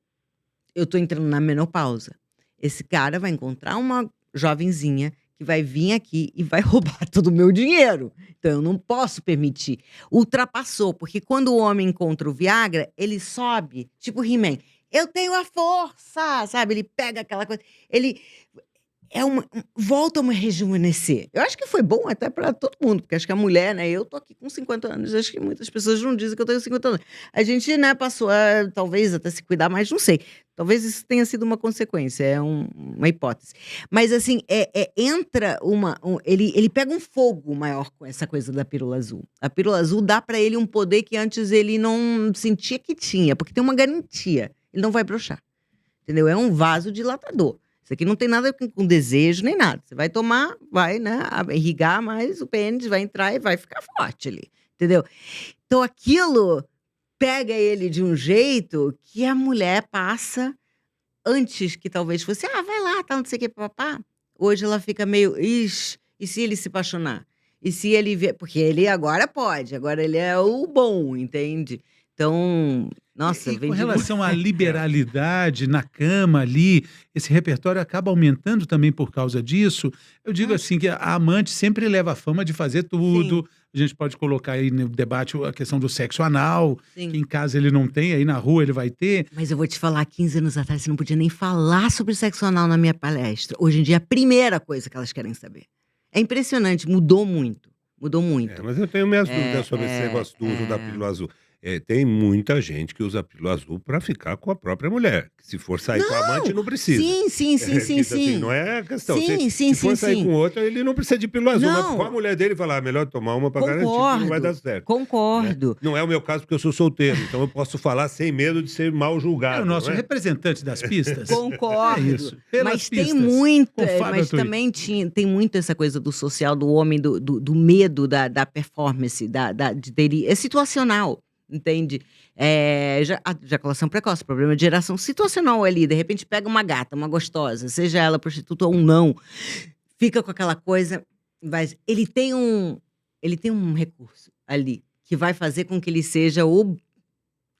Eu tô entrando na menopausa. Esse cara vai encontrar uma jovenzinha que vai vir aqui e vai roubar todo o meu dinheiro. Então, eu não posso permitir. Ultrapassou, porque quando o homem encontra o Viagra, ele sobe, tipo He-Man. Eu tenho a força, sabe? Ele pega aquela coisa... volta a me rejuvenescer. Eu acho que foi bom até para todo mundo, porque acho que a mulher, né? Eu tô aqui com 50 anos, acho que muitas pessoas não dizem que eu tenho 50 anos. A gente, né, passou a, talvez, até se cuidar mais, não sei. Talvez isso tenha sido uma consequência, é uma hipótese. Mas, assim, entra ele pega um fogo maior com essa coisa da pílula azul. A pílula azul dá para ele um poder que antes ele não sentia que tinha, porque tem uma garantia. Ele não vai broxar, entendeu? É um vasodilatador. Isso aqui não tem nada com desejo nem nada. Você vai tomar, vai, né, irrigar mais o pênis, vai entrar e vai ficar forte ali, entendeu? Então aquilo pega ele de um jeito que a mulher passa antes que talvez fosse, vai lá, tá, não sei o que, papá. Hoje ela fica meio, ixi, e se ele se apaixonar? E se ele ver, porque ele agora pode, agora ele é o bom, entende? Então, nossa, E vem com de relação à liberalidade na cama ali, esse repertório acaba aumentando também por causa disso. Eu digo assim que a amante sempre leva a fama de fazer tudo. Sim. A gente pode colocar aí no debate a questão do sexo anal, Sim. que em casa ele não tem, aí na rua ele vai ter. Mas eu vou te falar, 15 anos atrás você não podia nem falar sobre sexo anal na minha palestra. Hoje em dia é a primeira coisa que elas querem saber. É impressionante, mudou muito. Mudou muito. Mas eu tenho minhas dúvidas sobre esse negócio do uso da pílula azul. Tem muita gente que usa a pílula azul para ficar com a própria mulher. Que se for sair com a amante, não precisa. Sim. Assim, não é a questão. Sim, se for sair sim. com outra, ele não precisa de pílula azul. Mas Não. com a mulher dele, falar, melhor tomar uma para garantir que não vai dar certo. Concordo. Não é o meu caso, porque eu sou solteiro. Então eu posso falar sem medo de ser mal julgado. É o nosso não é? representante das pistas. Concordo. É isso. Pelas Mas tem pistas. muito, Com Fábio mas Atuí. também tem muito essa coisa do social, do homem, do medo da performance, dele. É situacional, entende? A ejaculação precoce, problema de geração situacional ali. De repente pega uma gata, uma gostosa, seja ela prostituta ou não, fica com aquela coisa. Ele tem um recurso ali que vai fazer com que ele seja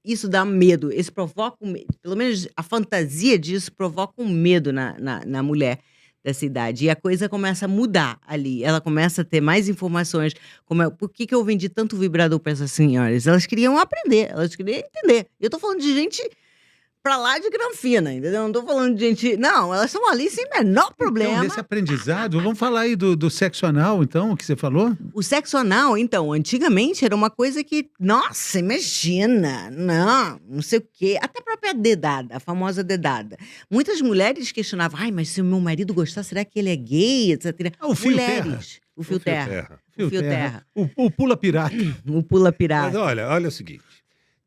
Isso dá medo, isso provoca pelo menos a fantasia disso provoca um medo na mulher dessa idade. E a coisa começa a mudar ali. Ela começa a ter mais informações. Por que eu vendi tanto vibrador para essas senhoras? Elas queriam aprender, elas queriam entender. Eu tô falando de gente pra lá de Granfina, entendeu? Não tô falando de gente... Não, elas estão ali sem menor problema. Então, desse aprendizado, vamos falar aí do sexo anal, então, o que você falou? O sexo anal, então, antigamente era uma coisa que, nossa, imagina, não sei o quê. Até a própria dedada, a famosa dedada. Muitas mulheres questionavam, mas se o meu marido gostar, será que ele é gay, etc. O fio Mulheres, terra. O fio terra. O fio terra. O pula pirata. O pula pirata. Mas olha o seguinte,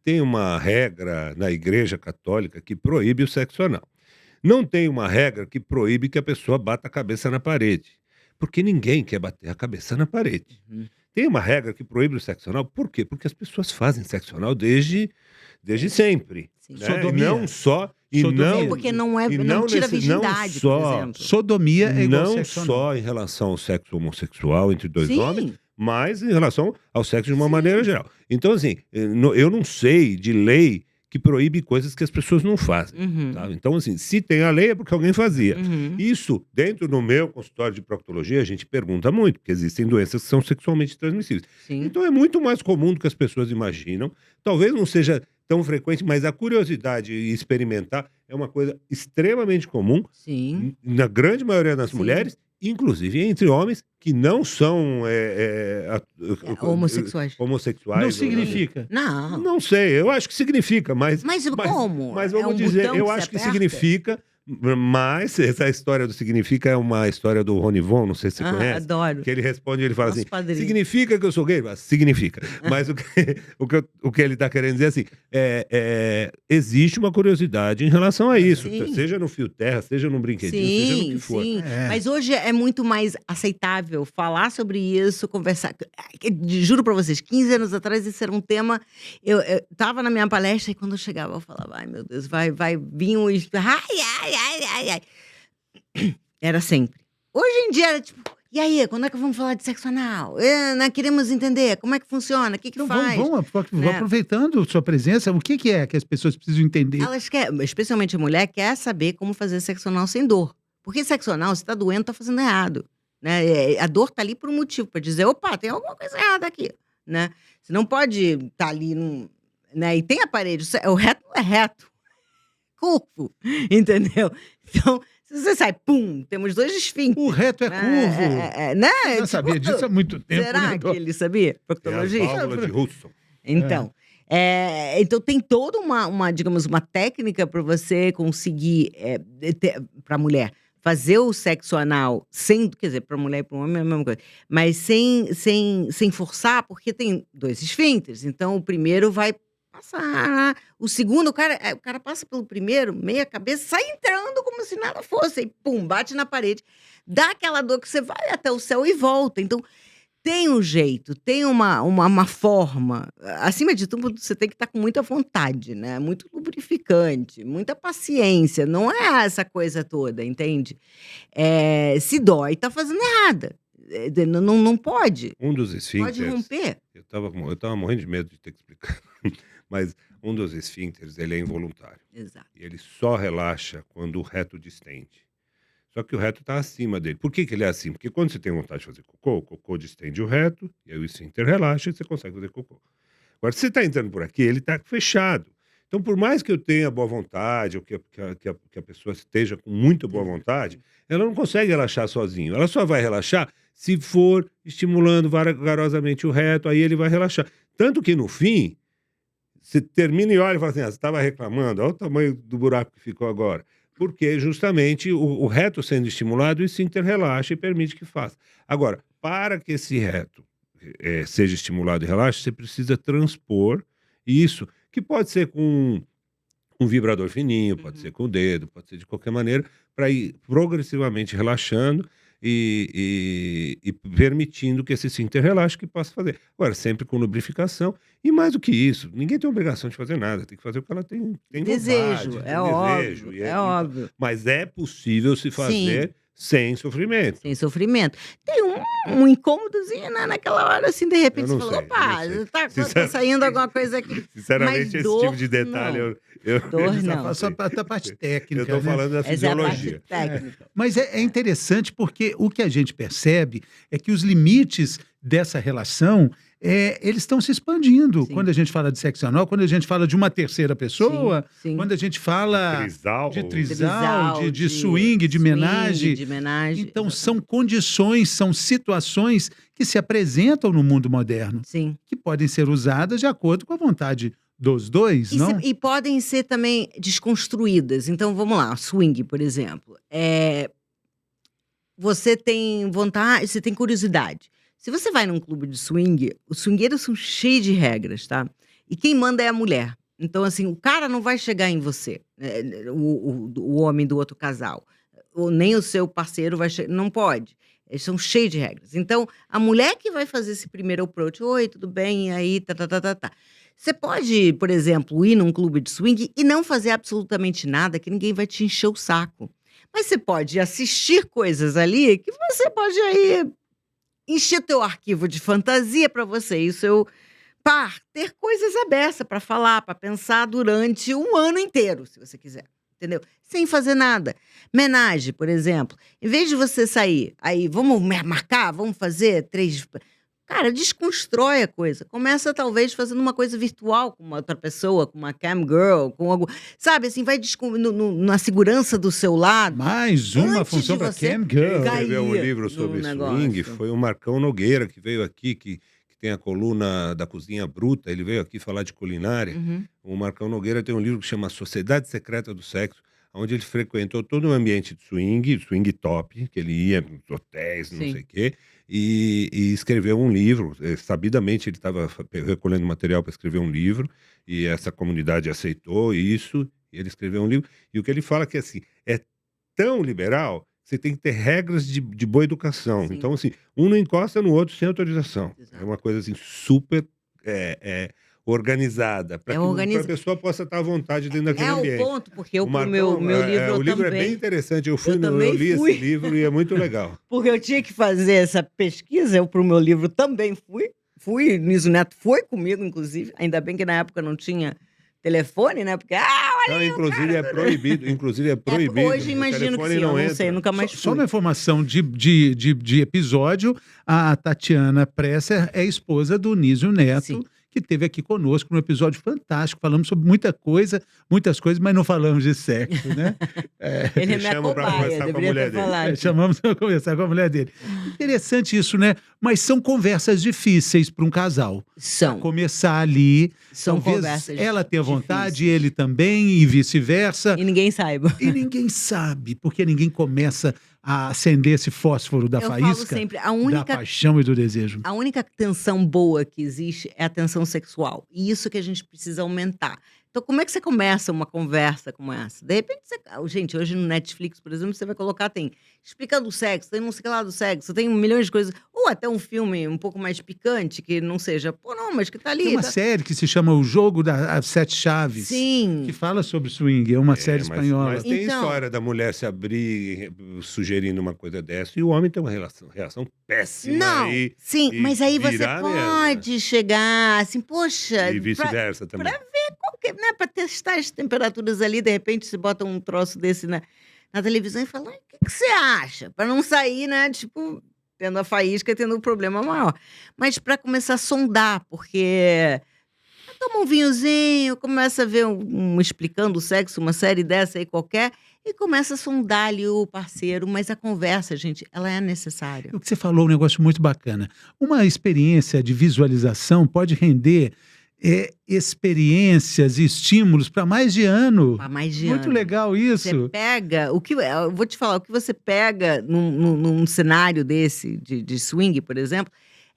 tem uma regra na Igreja Católica que proíbe o sexo anal. Não tem uma regra que proíbe que a pessoa bata a cabeça na parede. Porque ninguém quer bater a cabeça na parede. Tem uma regra que proíbe o sexo anal. Por quê? Porque as pessoas fazem sexo anal desde sempre. Sim. Né? Sodomia. E não só... E Sodomia. não, Porque e não tira a nesse- não virgindade, só- por exemplo. Sodomia é igual não sexo anal. só em relação ao sexo homossexual entre dois Sim. homens, mas em relação ao sexo de uma maneira geral. Então, assim, eu não sei de lei que proíbe coisas que as pessoas não fazem. Uhum. Tá? Então, assim, se tem a lei é porque alguém fazia. Uhum. Isso, dentro do meu consultório de proctologia, a gente pergunta muito, porque existem doenças que são sexualmente transmissíveis. Sim. Então é muito mais comum do que as pessoas imaginam. Talvez não seja tão frequente, mas a curiosidade e experimentar é uma coisa extremamente comum Sim. na grande maioria das Sim. mulheres, inclusive entre homens que não são Homossexuais. homossexuais. Não ou- significa. Não. Não sei, eu acho que significa, mas Como? mas É vamos um dizer, botão eu que acho você que aperta? significa, mas essa história do significa é uma história do Ronivon, não sei se você conhece. Adoro. Que ele responde, ele fala Nosso assim, padrinho. significa que eu sou gay? Significa. Mas o que ele está querendo dizer é assim, existe uma curiosidade em relação a isso. Sim. Seja no fio terra, seja no brinquedinho, seja no que for. Sim. É. Mas hoje é muito mais aceitável falar sobre isso, conversar. Juro pra vocês, 15 anos atrás isso era um tema. Eu tava na minha palestra e quando eu chegava eu falava, ai meu Deus, vai vir os. Ai. Era sempre. Hoje em dia era tipo, e aí, quando é que vamos falar de sexo anal? Nós queremos entender como é que funciona, o que Então faz. vamos né? aproveitando sua presença, o que é que as pessoas precisam entender? Elas querem, especialmente a mulher, quer saber como fazer sexo anal sem dor. Porque sexo anal, se tá doendo, tá fazendo errado. Né? A dor tá ali por um motivo, para dizer, opa, tem alguma coisa errada aqui. Né? Você não pode estar ali né? E tem aparelho, o reto não é reto. Curvo, entendeu? Então, Se você sai, pum, temos 2 esfíncteres. O reto é curvo. Né? Eu já sabia disso há muito tempo. Será né? que ele sabia? É a Proctologista? válvula de Hudson. Então, então tem toda digamos, uma técnica para você conseguir, para a mulher, fazer o sexo anal sem, quer dizer, para a mulher e para o homem é a mesma coisa, mas sem forçar, porque tem 2 esfíncteres. Então, o primeiro vai passar, o segundo, o cara passa pelo primeiro, meia cabeça, sai entrando como se nada fosse, e pum, bate na parede, dá aquela dor que você vai até o céu e volta. Então, tem um jeito, tem uma forma. Acima de tudo, você tem que estar com muita vontade, né? Muito lubrificante, muita paciência. Não é essa coisa toda, entende? Se dói, tá fazendo errada. Não pode. Um dos Pode esfíncteres, romper. eu tava morrendo de medo de ter que explicar, mas um dos esfíncteres, ele é involuntário. Exato. E ele só relaxa quando o reto distende. Só que o reto está acima dele. Por que ele é assim? Porque quando você tem vontade de fazer cocô, o cocô distende o reto, e aí o esfíncter relaxa e você consegue fazer cocô. Agora, se você está entrando por aqui, ele está fechado. Então, por mais que eu tenha boa vontade, ou que a pessoa esteja com muita boa vontade, ela não consegue relaxar sozinho. Ela só vai relaxar se for estimulando vagarosamente o reto, aí ele vai relaxar. Tanto que, no fim, você termina e olha e fala assim, você estava reclamando, olha o tamanho do buraco que ficou agora. Porque justamente o reto sendo estimulado, o esfíncter relaxa e permite que faça. Agora, para que esse reto seja estimulado e relaxe, você precisa transpor isso, que pode ser com um vibrador fininho, pode ser com o dedo, pode ser de qualquer maneira, para ir progressivamente relaxando e permitindo que esse esfíncter relaxe, que possa fazer. Agora, sempre com lubrificação. E mais do que isso, ninguém tem obrigação de fazer nada, tem que fazer o que ela tem Desejo, vontade, é tem óbvio, desejo, é óbvio. Mas é possível se fazer sem sofrimento. Sem sofrimento. Tem um incômodozinho, né, naquela hora, assim, de repente, Eu você não falou, sei, opa, eu não sei. tá Sinceramente- saindo alguma coisa aqui. Sinceramente, Mas esse dor, tipo de detalhe não. eu Dor, não não. sei. Só para a parte técnica. Eu estou né? falando da Essa é a parte fisiologia. técnica. Mas é interessante porque o que a gente percebe é que os limites dessa relação, eles estão se expandindo. Sim. Quando a gente fala de sexo anal, quando a gente fala de uma terceira pessoa, Sim. quando a gente fala Trisal, de ou- trisal, de swing, de menagem. de homenagem. Então, são condições, são situações que se apresentam no mundo moderno, Sim. que podem ser usadas de acordo com a vontade dos dois, não? E podem ser também desconstruídas. Então, vamos lá, swing, por exemplo. Você tem vontade, você tem curiosidade. Se você vai num clube de swing, os swingueiros são cheios de regras, tá? E quem manda é a mulher. Então, assim, o cara não vai chegar em você, o homem do outro casal. Ou nem o seu parceiro vai chegar. Não pode. Eles são cheios de regras. Então, a mulher que vai fazer esse primeiro approach, oi, tudo bem? E aí, tá. Você pode, por exemplo, ir num clube de swing e não fazer absolutamente nada, que ninguém vai te encher o saco. Mas você pode assistir coisas ali que você pode aí encher teu arquivo de fantasia para você e o seu par ter coisas abertas para falar, para pensar durante um ano inteiro, se você quiser. Entendeu? Sem fazer nada. Menagem, por exemplo. Em vez de você sair, aí, vamos marcar, vamos fazer 3... Cara, desconstrói a coisa. Começa, talvez, fazendo uma coisa virtual com uma outra pessoa, com uma cam girl, com algo... Sabe, assim, vai na segurança do seu lado. Mais uma Antes função de para você Cam Quem Girl. cair escreveu um livro no sobre negócio. swing foi o Marcão Nogueira, que veio aqui, que tem a coluna da Cozinha Bruta, ele veio aqui falar de culinária. Uhum. O Marcão Nogueira tem um livro que chama Sociedade Secreta do Sexo, onde ele frequentou todo o ambiente de swing top, que ele ia nos hotéis, não Sim. sei o quê, e escreveu um livro. Sabidamente ele estava recolhendo material para escrever um livro, e essa comunidade aceitou isso, e ele escreveu um livro. E o que ele fala é que assim, é tão liberal, você tem que ter regras de boa educação. Sim. Então, assim, um não encosta no outro sem autorização. Exato. É uma coisa assim, super organizada, para que a pessoa possa estar à vontade dentro daquele ambiente. É o ponto, porque O pro Marcão, meu livro eu o livro é bem também... interessante. Eu também li fui. esse livro e é muito legal. Porque eu tinha que fazer essa pesquisa, eu pro meu livro também fui, Niso Neto foi comigo, inclusive, ainda bem que na época não tinha telefone, né, porque, Não, inclusive é proibido. hoje O imagino que telefone sim, eu não entra. sei, nunca mais Só fui. uma informação de episódio, a Tatiana Presser é esposa do Nísio Neto, Sim. que esteve aqui conosco num episódio fantástico. Falamos sobre muitas coisas, mas não falamos de sexo, né? Ele é minha Chamam pra cobaia, conversar com a deveria mulher ter dele. falado. Chamamos para conversar com a mulher dele. Interessante isso, né? Mas são conversas difíceis para um casal. São Começar ali, talvez conversas ela tenha vontade, difíceis. ele também, e vice-versa. E ninguém saiba. E ninguém sabe, porque ninguém começa a acender esse fósforo da Eu falo faísca, sempre, a da única paixão e do desejo. A única tensão boa que existe é a tensão sexual. E isso que a gente precisa aumentar. Então, como é que você começa uma conversa como essa? De repente, gente, hoje no Netflix, por exemplo, você vai colocar, tem explicando o sexo, tem não sei o que lá do sexo, tem milhões de coisas. Ou até um filme um pouco mais picante, que não seja, pô, não, mas que tá ali. Tem uma tá... série que se chama O Jogo das Sete Chaves, Sim. que fala sobre swing, é uma série espanhola. Mas tem Então- história da mulher se abrir sugerindo uma coisa dessa e o homem tem uma reação péssima. Não, e sim, mas aí você virar pode chegar assim, poxa, vice-versa também. né, para testar as temperaturas ali, de repente você bota um troço desse na televisão e fala, o que você acha? Para não sair, né, tipo, tendo a faísca e tendo um problema maior. Mas para começar a sondar, porque toma um vinhozinho, começa a ver explicando o sexo, uma série dessa aí qualquer, e começa a sondar ali o parceiro, mas a conversa, gente, ela é necessária. O que você falou é um negócio muito bacana. Uma experiência de visualização pode render experiências e estímulos para mais de ano. Há mais de Muito ano. legal isso. Você pega, eu vou te falar, o que você pega num cenário desse, de swing, por exemplo,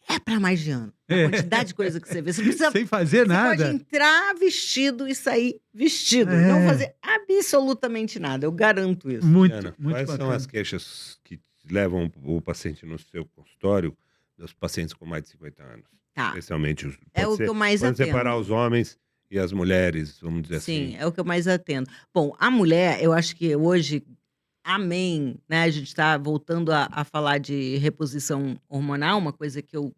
é para mais de ano. A quantidade de coisa que você vê. Você precisa. Sem fazer Você nada. pode entrar vestido e sair vestido. É. Não fazer absolutamente nada. Eu garanto isso. Muito, Ana, muito quais bacana. são as queixas que levam o paciente no seu consultório, dos pacientes com mais de 50 anos? Tá. Especialmente os. É o que eu mais Vamos atendo. separar os homens e as mulheres, vamos dizer Sim, assim. é o que eu mais atendo. Bom, a mulher, eu acho que hoje, amém, né? A gente está voltando a falar de reposição hormonal, uma coisa que eu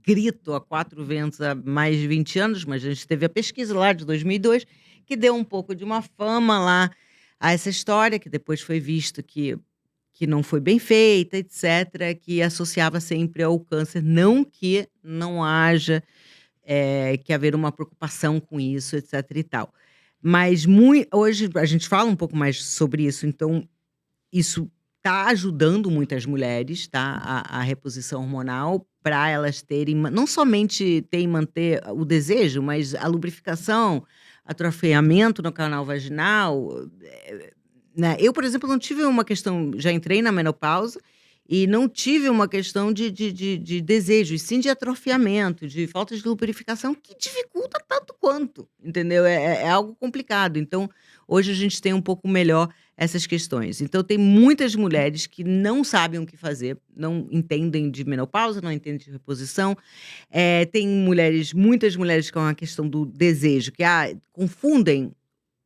grito a 4 ventos há mais de 20 anos, mas a gente teve a pesquisa lá de 2002, que deu um pouco de uma fama lá a essa história, que depois foi visto que não foi bem feita, etc., que associava sempre ao câncer. Não que não haja que haver uma preocupação com isso, etc. e tal. Mas hoje a gente fala um pouco mais sobre isso, então isso está ajudando muitas mulheres, tá? A reposição hormonal, para elas terem, não somente ter e manter o desejo, mas a lubrificação, atrofiamento no canal vaginal. Né? Eu, por exemplo, não tive uma questão, já entrei na menopausa e não tive uma questão de desejo, e sim de atrofiamento, de falta de lubrificação, que dificulta tanto quanto, entendeu? É algo complicado. Então, hoje a gente tem um pouco melhor essas questões. Então, tem muitas mulheres que não sabem o que fazer, não entendem de menopausa, não entendem de reposição. Tem muitas mulheres com a questão do desejo, que confundem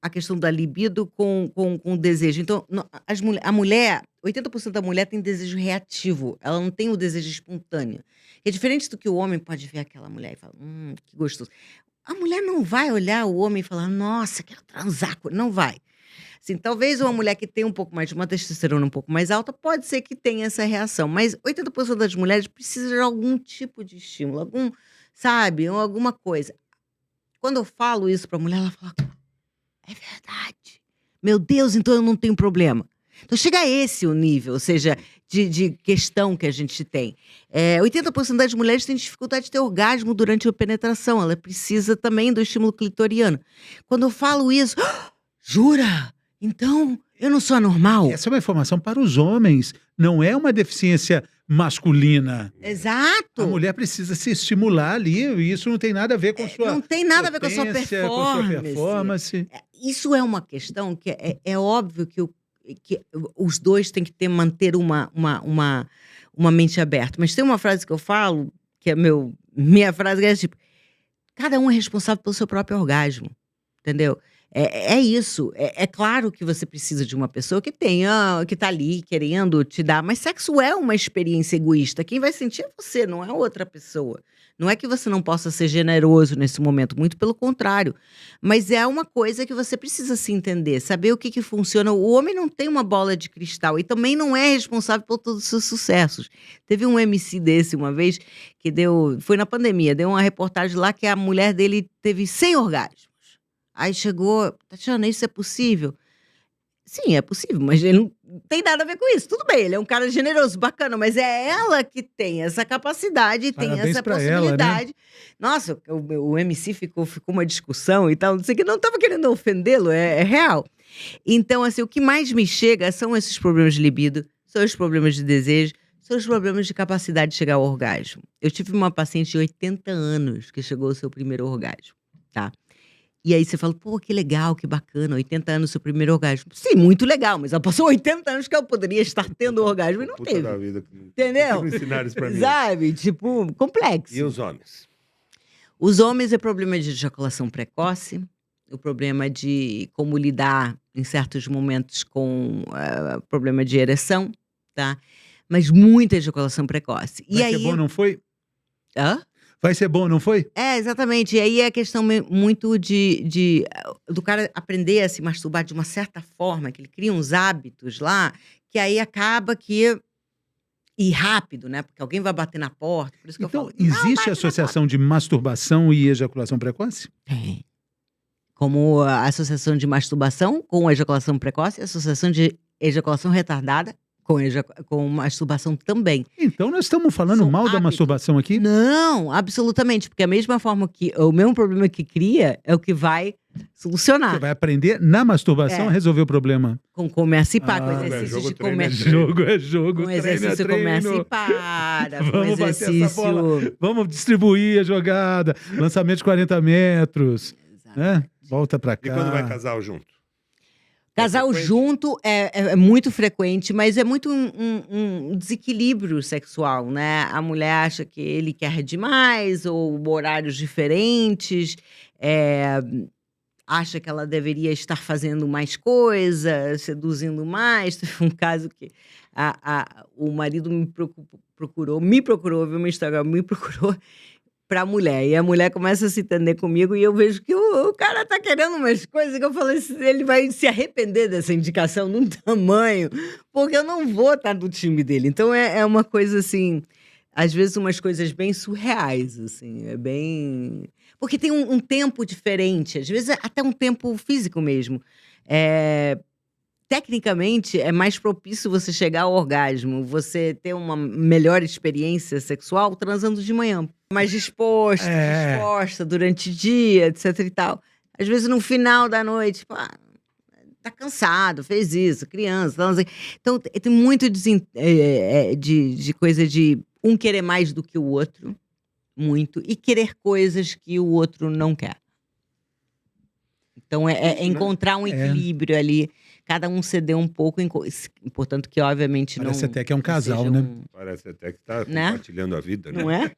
a questão da libido com o desejo. Então, a mulher, 80% da mulher tem desejo reativo. Ela não tem o desejo espontâneo. É diferente do que o homem pode ver aquela mulher e falar, que gostoso. A mulher não vai olhar o homem e falar, nossa, quero transar. Não vai. Assim, talvez uma mulher que tem um pouco mais de uma testosterona um pouco mais alta, pode ser que tenha essa reação. Mas 80% das mulheres precisam de algum tipo de estímulo, alguma coisa. Quando eu falo isso para a mulher, ela fala, é verdade. Meu Deus, então eu não tenho problema. Então chega a esse o nível, ou seja, de questão que a gente tem. 80% das mulheres têm dificuldade de ter orgasmo durante a penetração. Ela precisa também do estímulo clitoriano. Quando eu falo isso, jura? Então eu não sou anormal? Essa é uma informação para os homens, não é uma deficiência masculina. Exato. A mulher precisa se estimular ali, e isso não tem nada a ver com sua Não tem nada a ver com a sua potência, com sua performance. Isso é uma questão que é óbvio que os dois têm que manter uma mente aberta. Mas tem uma frase que eu falo, que é minha frase, que é tipo, cada um é responsável pelo seu próprio orgasmo, entendeu? É isso. É claro que você precisa de uma pessoa que tá ali querendo te dar, mas sexo é uma experiência egoísta. Quem vai sentir é você, não é outra pessoa. Não é que você não possa ser generoso nesse momento, muito pelo contrário. Mas é uma coisa que você precisa se entender, saber o que funciona. O homem não tem uma bola de cristal e também não é responsável por todos os seus sucessos. Teve um MC desse uma vez que foi na pandemia, deu uma reportagem lá que a mulher dele teve 100 orgasmos. Aí chegou, Tatiana, isso é possível? Sim, é possível, mas ele não tem nada a ver com isso. Tudo bem, ele é um cara generoso, bacana, mas é ela que tem essa capacidade, tem Parabéns essa pra ela, né? possibilidade. Nossa, o MC ficou uma discussão e tal, não sei o que, não estava querendo ofendê-lo, é real. Então, assim, o que mais me chega são esses problemas de libido, são os problemas de desejo, são os problemas de capacidade de chegar ao orgasmo. Eu tive uma paciente de 80 anos que chegou ao seu primeiro orgasmo, tá? E aí você fala, pô, que legal, que bacana, 80 anos seu primeiro orgasmo. Sim, muito legal, mas ela passou 80 anos que ela poderia estar tendo orgasmo e não Puta teve. da vida. Entendeu? Ensinaram isso pra mim. Sabe? Tipo, complexo. E os homens? Os homens é problema de ejaculação precoce, o problema de como lidar em certos momentos com problema de ereção, tá? Mas muita ejaculação precoce. E Vai aí... ser bom, não foi? Hã? Vai ser bom, não foi? Exatamente. E aí é a questão muito do cara aprender a se masturbar de uma certa forma, que ele cria uns hábitos lá, que aí acaba que... E rápido, né? Porque alguém vai bater na porta. Por isso que eu Então, falo, não, bate existe na associação de masturbação e ejaculação precoce? Tem. Como a associação de masturbação com ejaculação precoce, a associação de ejaculação retardada com masturbação também. Então nós estamos falando São mal da hábitos. masturbação aqui? Não, absolutamente. Porque a mesma forma que o mesmo problema que cria é o que vai solucionar. Você vai aprender na masturbação a resolver o problema. Com começa e para, com Ah, exercícios de treino, começa. É jogo, Com treino é exercício treino. começa e para. Com Vamos bater exercício. essa bola. Vamos distribuir a jogada. Lançamento de 40 metros. Né? Volta pra cá. E quando vai casal junto? Casal frequente? junto é muito frequente, mas é muito um desequilíbrio sexual, né? A mulher acha que ele quer demais, ou horários diferentes, acha que ela deveria estar fazendo mais coisa, seduzindo mais. Teve um caso que o marido me procurou, viu meu Instagram, me procurou pra mulher. E a mulher começa a se entender comigo e eu vejo que o cara tá querendo umas coisas que eu falei, ele vai se arrepender dessa indicação num tamanho, porque eu não vou estar do time dele. Então é uma coisa assim, às vezes umas coisas bem surreais, assim, é bem... Porque tem um tempo diferente, às vezes até um tempo físico mesmo. Tecnicamente, é mais propício você chegar ao orgasmo, você ter uma melhor experiência sexual transando de manhã. Mais disposta durante o dia, etc e tal. Às vezes, no final da noite, tipo, tá cansado, fez isso, criança, tal, não sei. Então, tem muito de coisa de um querer mais do que o outro, muito, e querer coisas que o outro não quer. Então, encontrar um equilíbrio ali. Cada um ceder um pouco, portanto que obviamente Parece não... até que é um casal, né? Parece até que tá Né? compartilhando a vida, né? Não é?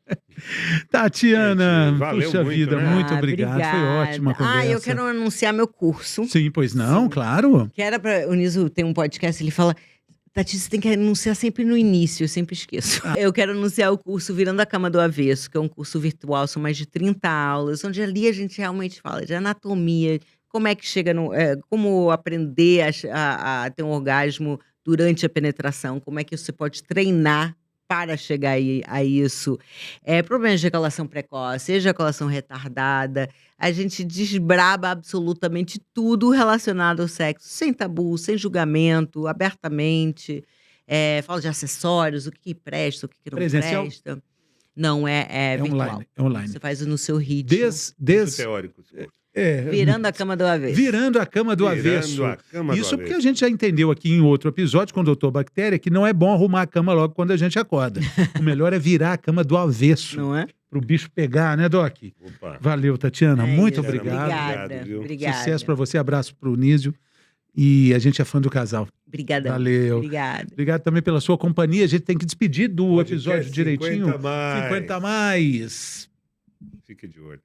Tatiana, Gente, valeu puxa muito, vida, né? muito obrigado. Foi Obrigada. ótima a conversa. Eu quero anunciar meu curso. Sim, pois não, Sim. claro. Que era para o Niso tem um podcast, ele fala, Tati, você tem que anunciar sempre no início, eu sempre esqueço. Eu quero anunciar o curso Virando a Cama do Avesso, que é um curso virtual, são mais de 30 aulas, onde ali a gente realmente fala de anatomia, como é que chega como aprender a ter um orgasmo durante a penetração, como é que você pode treinar para chegar a isso. Problemas de ejaculação precoce, ejaculação retardada, a gente desbraba absolutamente tudo relacionado ao sexo, sem tabu, sem julgamento, abertamente, fala de acessórios, o que presta, o que não Presencial? presta. Não, é virtual. Online, é online. Você faz no seu ritmo. Muito teórico. esse curso. Virando a cama do avesso. Virando a cama do Virando avesso. a cama do Isso porque a avesso. gente já entendeu aqui em outro episódio com o Dr. Bactéria que não é bom arrumar a cama logo quando a gente acorda. O melhor é virar a cama do avesso. Não é? Pro bicho pegar, né, Doc? Opa. Valeu, Tatiana. É muito isso. obrigado. Obrigada. viu? Obrigada. Sucesso pra você. Abraço pro Nísio. E a gente é fã do casal. Obrigada. Valeu. Obrigada. Obrigado também pela sua companhia. A gente tem que despedir do Podcast episódio direitinho. 50 mais. 50 mais. Fique de olho.